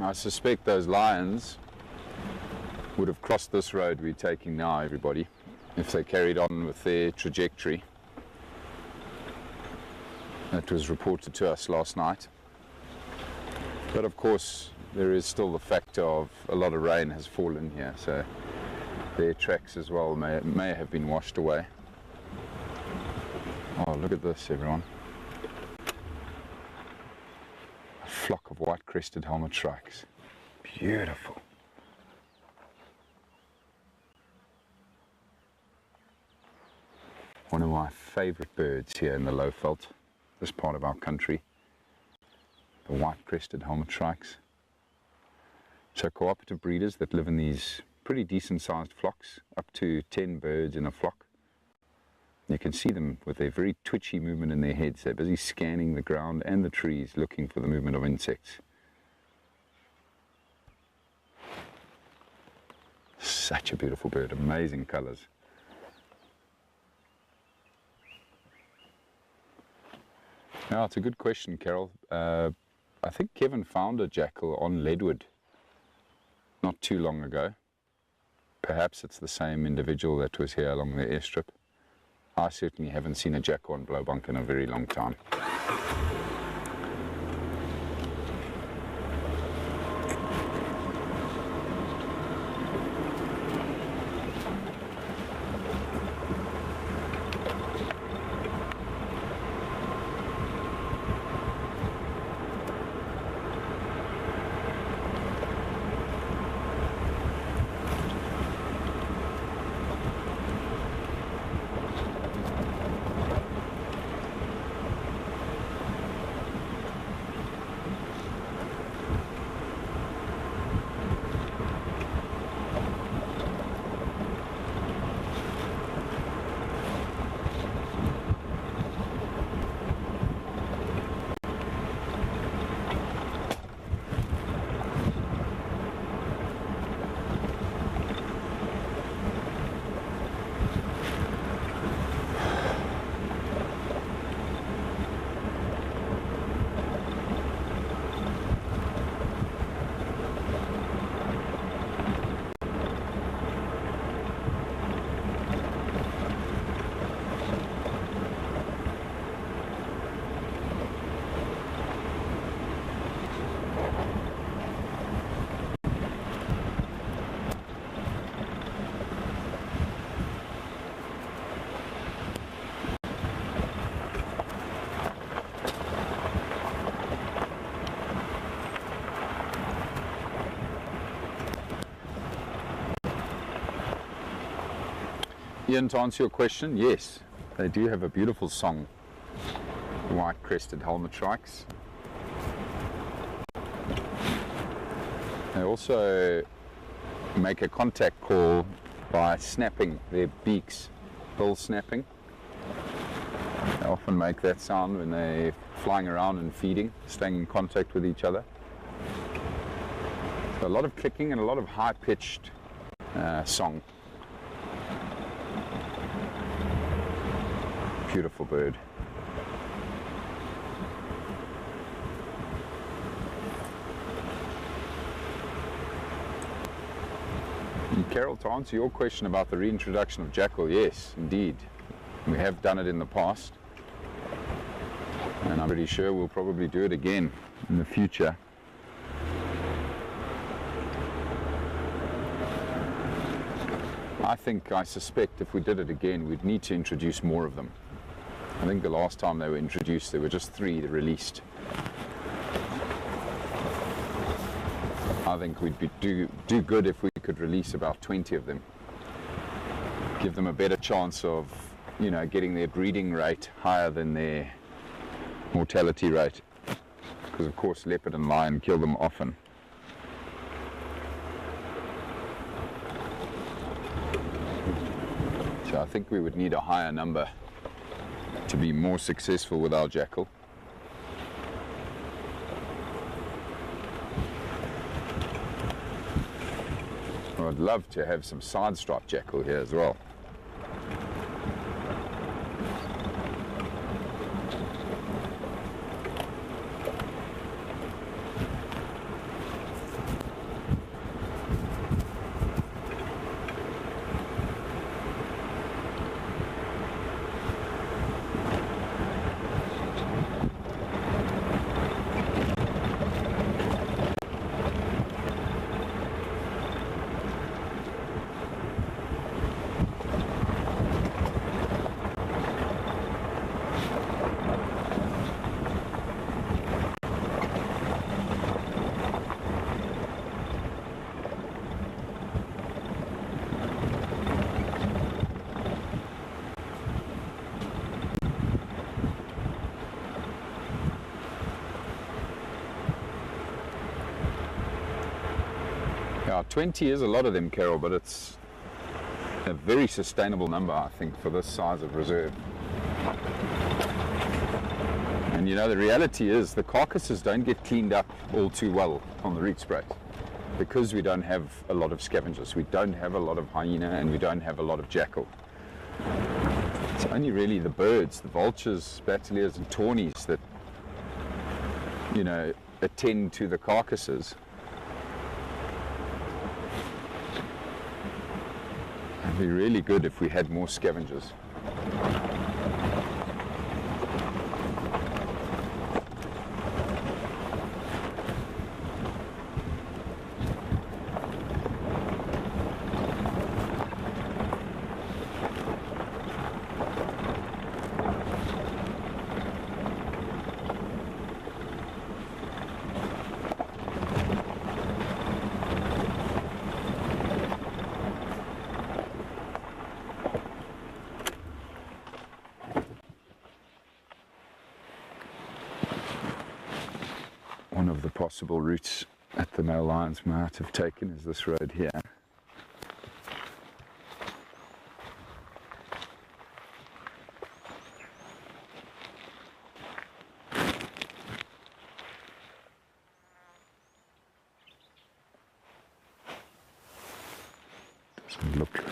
I suspect those lions would have crossed this road we're taking now, everybody, if they carried on with their trajectory. That was reported to us last night. But of course, there is still the factor of a lot of rain has fallen here, so their tracks as well may have been washed away. Oh, look at this, everyone. A flock of white-crested helmetshrikes. Beautiful. One of my favorite birds here in the Lowveld, this part of our country. The white-crested helmetshrikes. So cooperative breeders that live in these pretty decent sized flocks, up to 10 birds in a flock. You can see them with a very twitchy movement in their heads. They're busy scanning the ground and the trees looking for the movement of insects. Such a beautiful bird, amazing colors. Now, it's a good question, Carol. I think Kevin found a jackal on Leadwood not too long ago. Perhaps it's the same individual that was here along the airstrip. I certainly haven't seen a jackal on Blowbank in a very long time. Ian, to answer your question, yes, they do have a beautiful song, white-crested helmetshrikes. They also make a contact call by snapping their beaks, bill snapping. They often make that sound when they're flying around and feeding, staying in contact with each other. So a lot of clicking and a lot of high-pitched song. Beautiful bird. And Carol, to answer your question about the reintroduction of jackal, yes, indeed. We have done it in the past. And I'm pretty sure we'll probably do it again in the future. I suspect if we did it again, we'd need to introduce more of them. I think the last time they were introduced, there were just 3 released. I think we'd do good if we could release about 20 of them. Give them a better chance of, you know, getting their breeding rate higher than their mortality rate. Because of course leopard and lion kill them often. So I think we would need a higher number to be more successful with our jackal. I'd love to have some side-striped jackal here as well. Yeah, 20 is a lot of them, Carol, but it's a very sustainable number, I think, for this size of reserve. And you know, the reality is the carcasses don't get cleaned up all too well on the Rietspruit because we don't have a lot of scavengers. We don't have a lot of hyena and we don't have a lot of jackal. It's only really the birds, the vultures, bateliers and tawnies that, you know, attend to the carcasses. It'd be really good if we had more scavengers. One of the possible routes that the male lions might have taken is this road here. Doesn't look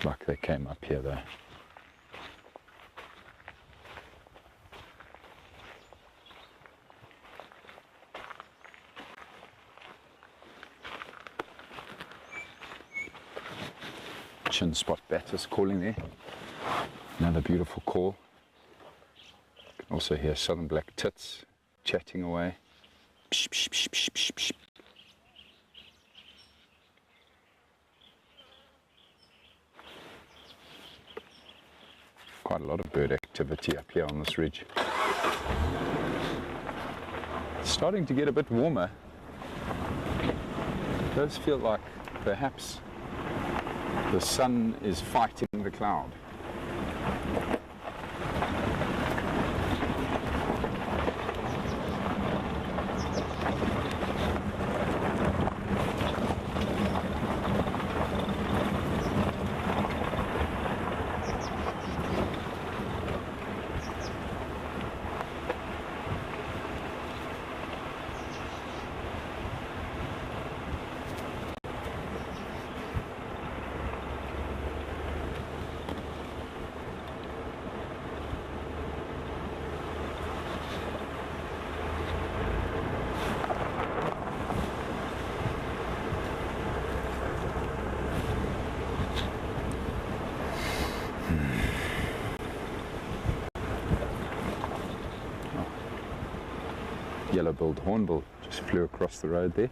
like they came up here though. Chin spot batters calling there. Another beautiful call. You can also hear southern black tits chatting away. Psh, psh, psh, psh, psh, psh. Quite a lot of bird activity up here on this ridge. It's starting to get a bit warmer. It does feel like perhaps the sun is fighting the cloud. Yellow-billed hornbill just flew across the road there.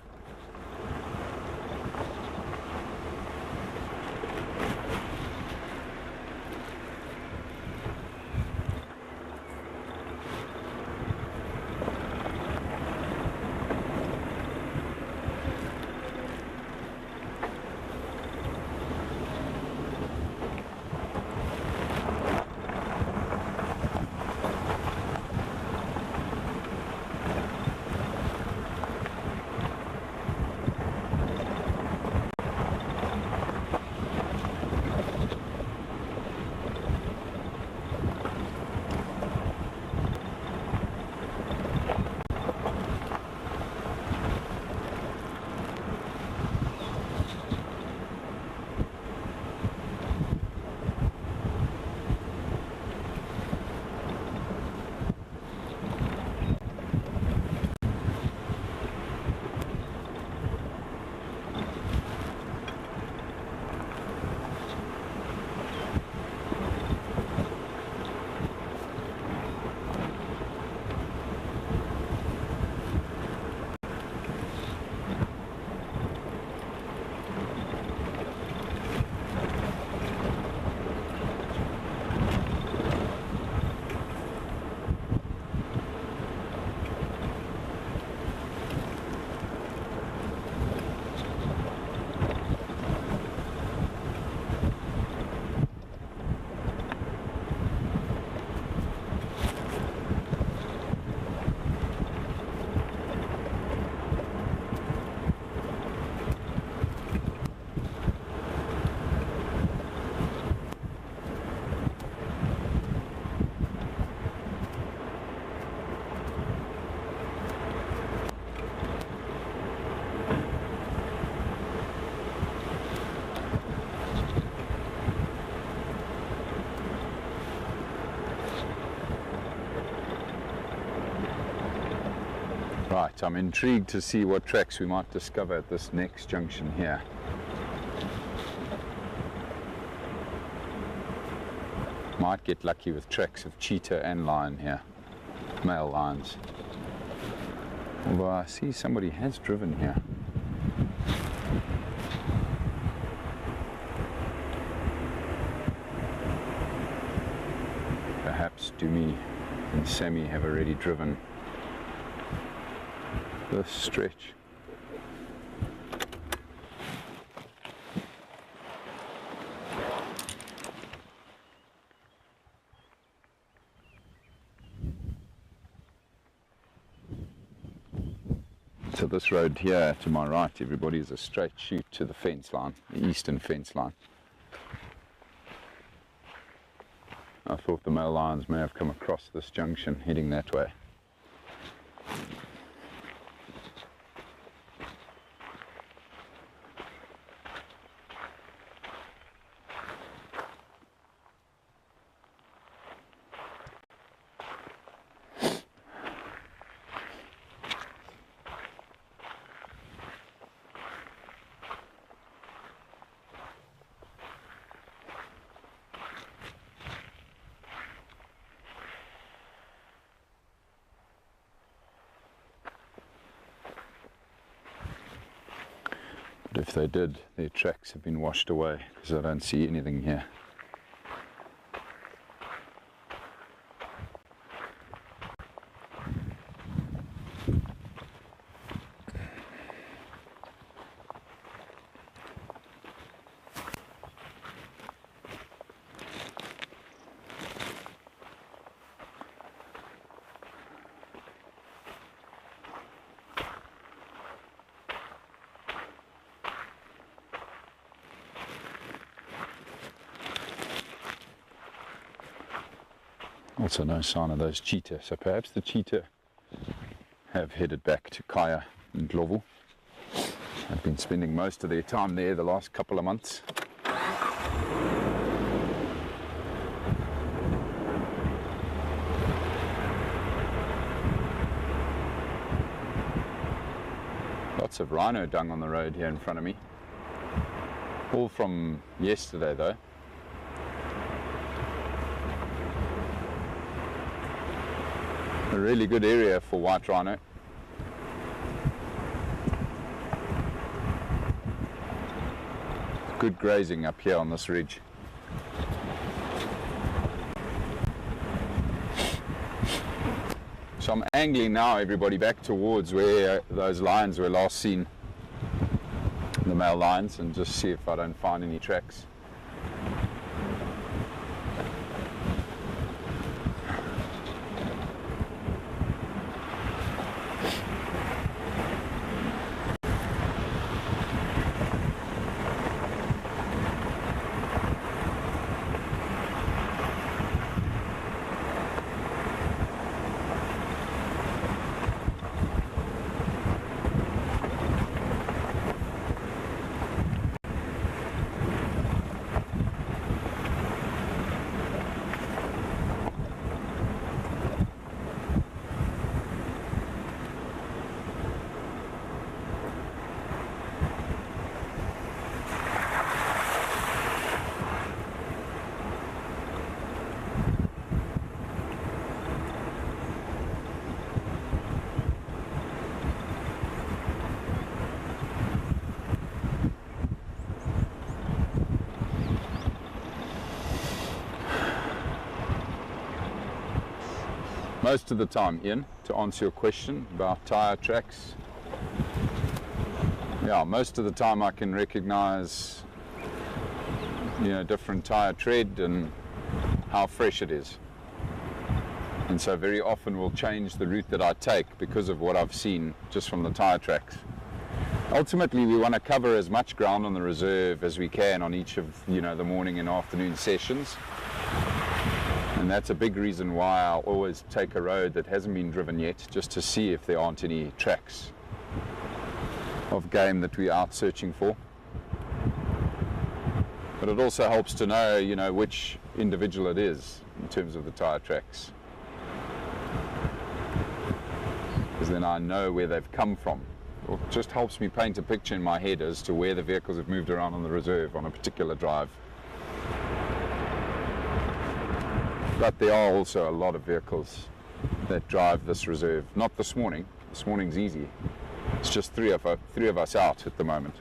Right, I'm intrigued to see what tracks we might discover at this next junction here. Might get lucky with tracks of cheetah and lion here, male lions. Although I see somebody has driven here. Perhaps Dumi and Sammy have already driven this stretch. So this road here to my right, everybody, is a straight shoot to the fence line, the eastern fence line. I thought the male lions may have come across this junction heading that way. But if they did, their tracks have been washed away because I don't see anything here. Also no sign of those cheetah, so perhaps the cheetah have headed back to Kaya and Lowveld. I've been spending most of their time there the last couple of months. Lots of rhino dung on the road here in front of me. All from yesterday though. A really good area for white rhino. Good grazing up here on this ridge. So I'm angling now, everybody, back towards where those lions were last seen, the male lions, and just see if I don't find any tracks. Most of the time, Ian, to answer your question about tyre tracks, yeah, most of the time I can recognize, different tyre tread and how fresh it is. And so very often we'll change the route that I take because of what I've seen just from the tyre tracks. Ultimately, we want to cover as much ground on the reserve as we can on each of, the morning and afternoon sessions. And that's a big reason why I'll always take a road that hasn't been driven yet, just to see if there aren't any tracks of game that we're out searching for. But it also helps to know, which individual it is in terms of the tyre tracks. because then I know where they've come from. It just helps me paint a picture in my head as to where the vehicles have moved around on the reserve on a particular drive. But there are also a lot of vehicles that drive this reserve. Not this morning. This morning's easy. It's just three of us out at the moment.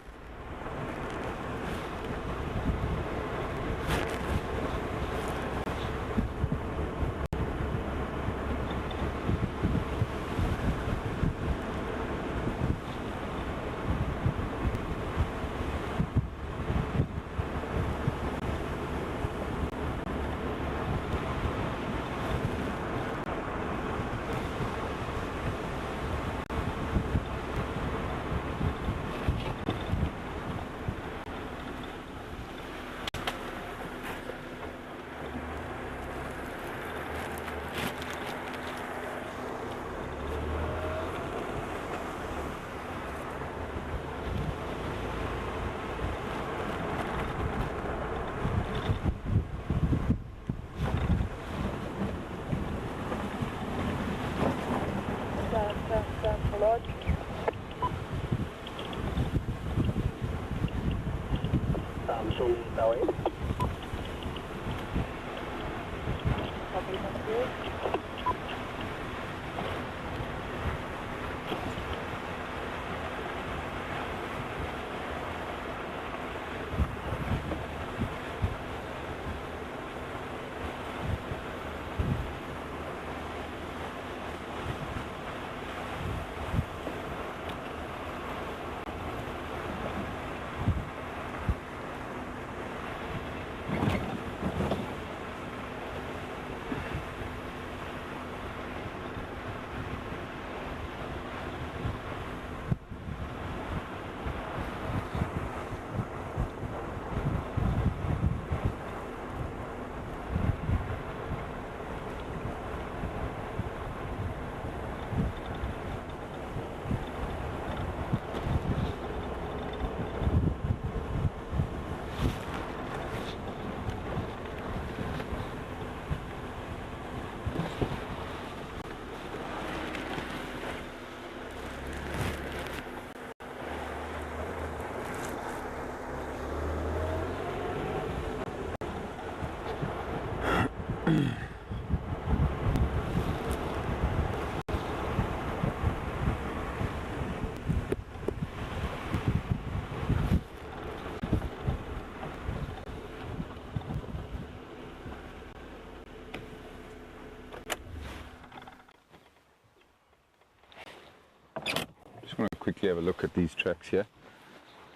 Just want to quickly have a look at these tracks here.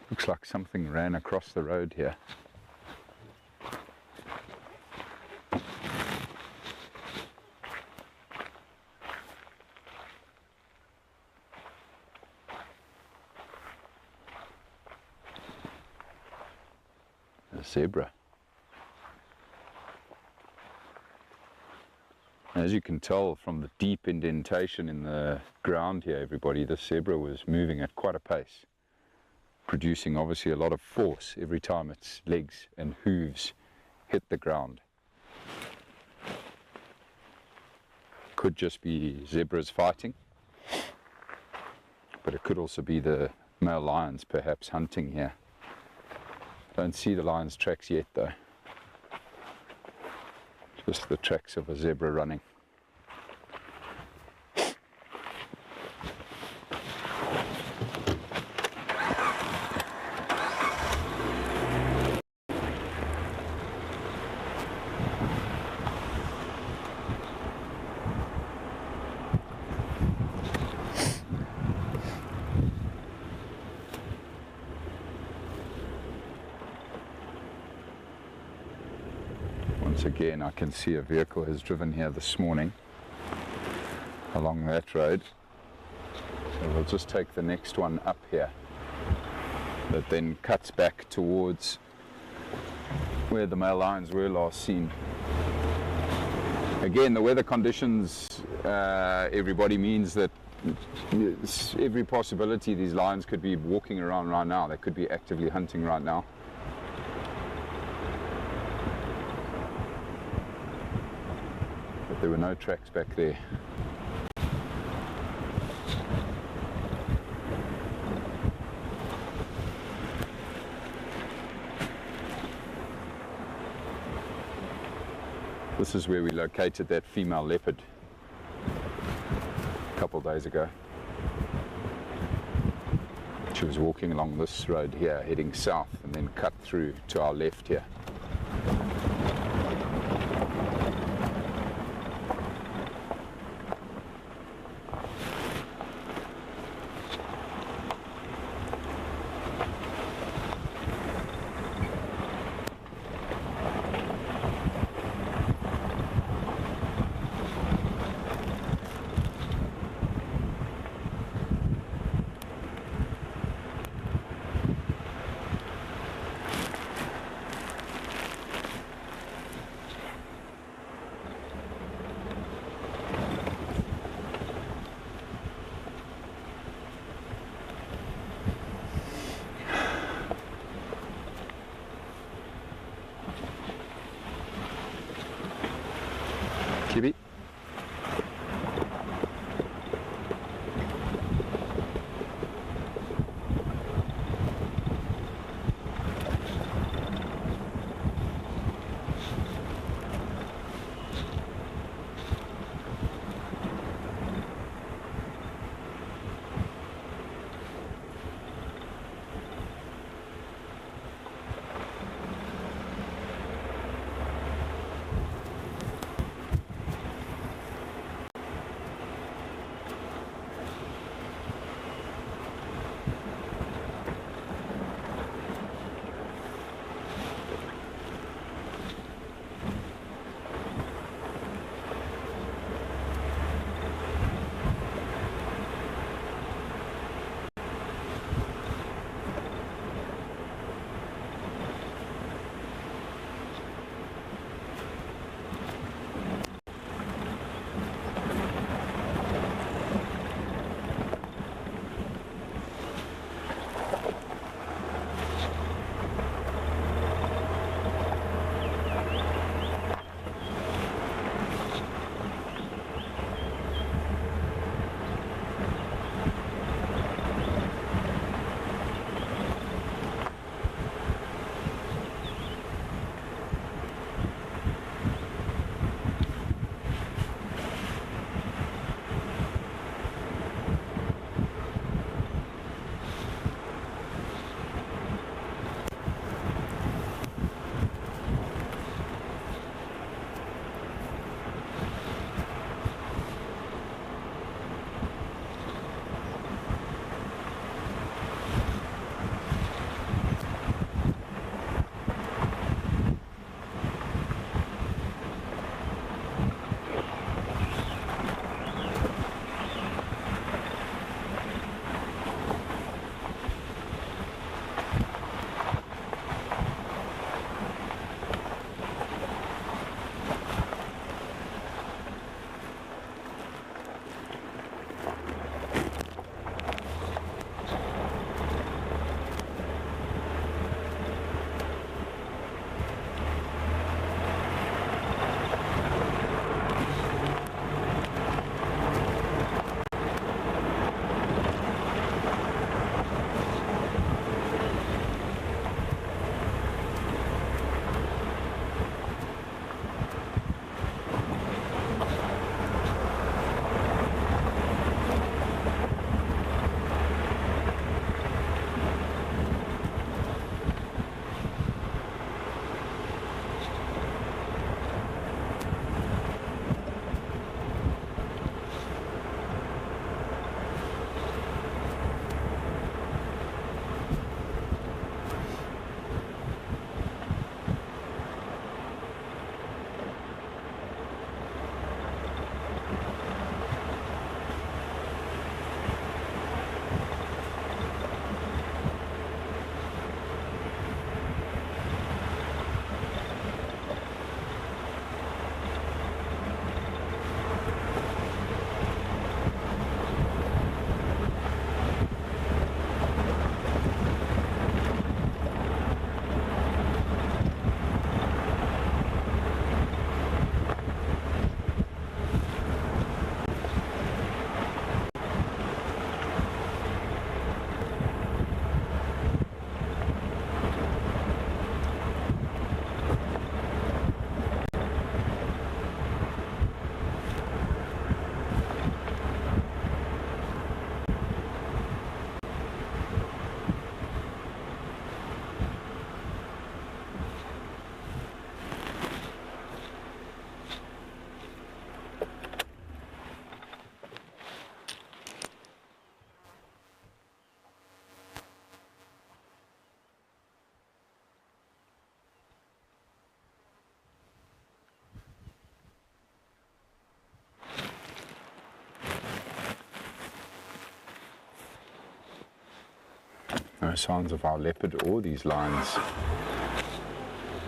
Looks like something ran across the road here. A zebra. As you can tell from the deep indentation in the ground here, everybody, this zebra was moving at quite a pace, producing obviously a lot of force every time its legs and hooves hit the ground. Could just be zebras fighting, but it could also be the male lions perhaps hunting here. Don't see the lion's tracks yet though. Just the tracks of a zebra running. Once again, I can see a vehicle has driven here this morning along that road. So we'll just take the next one up here that then cuts back towards where the male lions were last seen. Again, the weather conditions, everybody, means that every possibility these lions could be walking around right now. They could be actively hunting right now. There were no tracks back there. This is where we located that female leopard a couple of days ago. She was walking along this road here, heading south, and then cut through to our left here. No signs of our leopard or these lions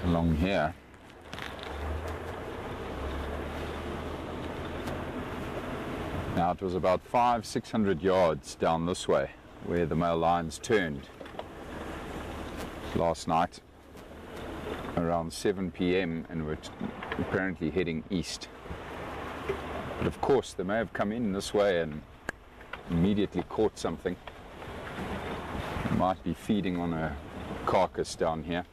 along here. Now it was about 500-600 yards down this way where the male lions turned last night around 7 p.m. and were apparently heading east. But of course they may have come in this way and immediately caught something. They might be feeding on a carcass down here.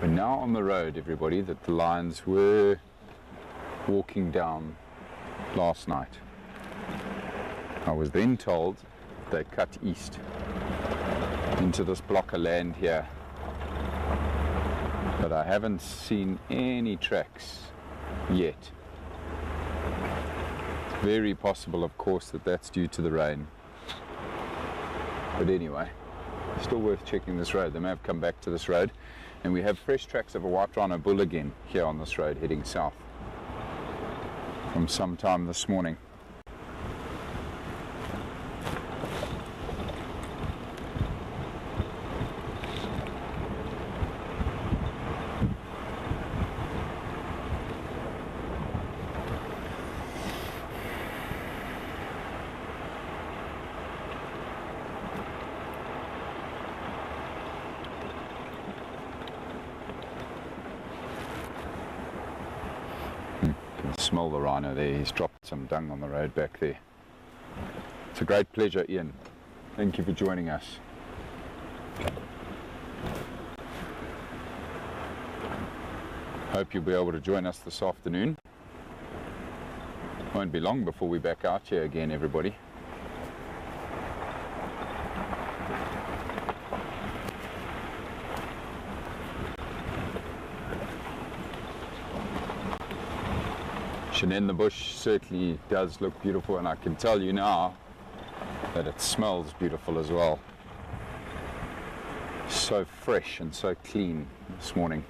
We're now on the road, everybody, that the lions were walking down last night. I was then told they cut east into this block of land here, but I haven't seen any tracks yet. It's very possible, of course, that that's due to the rain. But anyway, still worth checking this road. They may have come back to this road, and we have fresh tracks of a white rhino bull again here on this road heading south from sometime this morning. Smell the rhino there. He's dropped some dung on the road back there. It's a great pleasure, Ian. Thank you for joining us. Hope you'll be able to join us this afternoon. Won't be long before we're back out here again, everybody. In the bush certainly does look beautiful, and I can tell you now that it smells beautiful as well. So fresh and so clean this morning.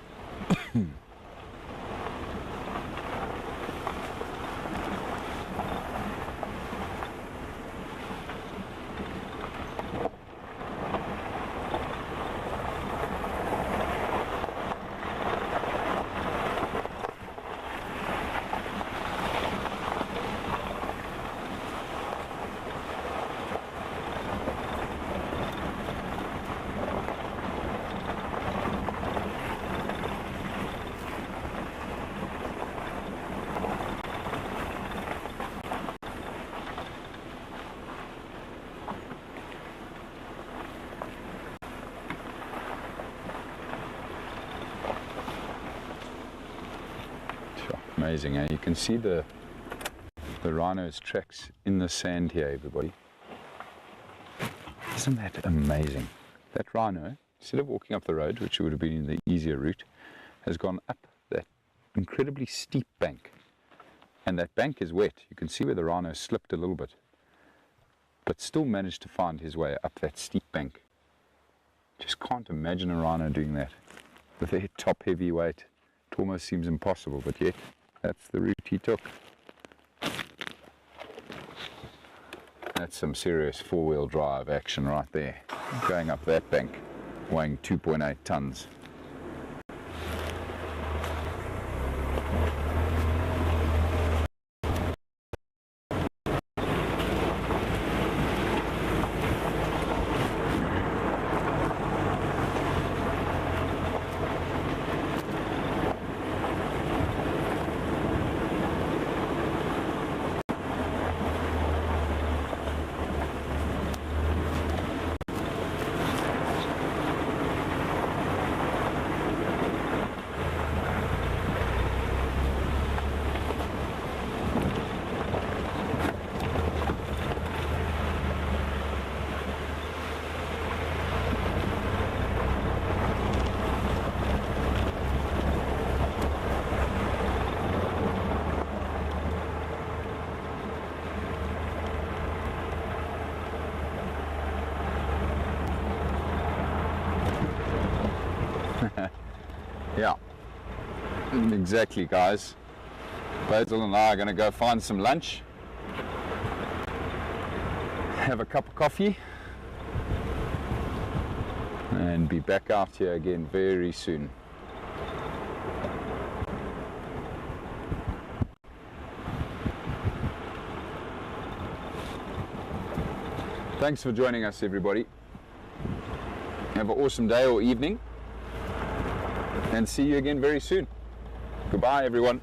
Amazing, eh? You can see the rhino's tracks in the sand here, everybody. Isn't that amazing? That rhino, instead of walking up the road, which would have been the easier route, has gone up that incredibly steep bank. And that bank is wet. You can see where the rhino slipped a little bit, but still managed to find his way up that steep bank. Just can't imagine a rhino doing that with their top heavy weight. It almost seems impossible, but yet that's the route he took. That's some serious four-wheel drive action right there. Going up that bank, weighing 2.8 tons. Yeah, exactly, guys. Basil and I are going to go find some lunch, have a cup of coffee, and be back out here again very soon. Thanks for joining us, everybody. Have an awesome day or evening, and see you again very soon. Goodbye, everyone.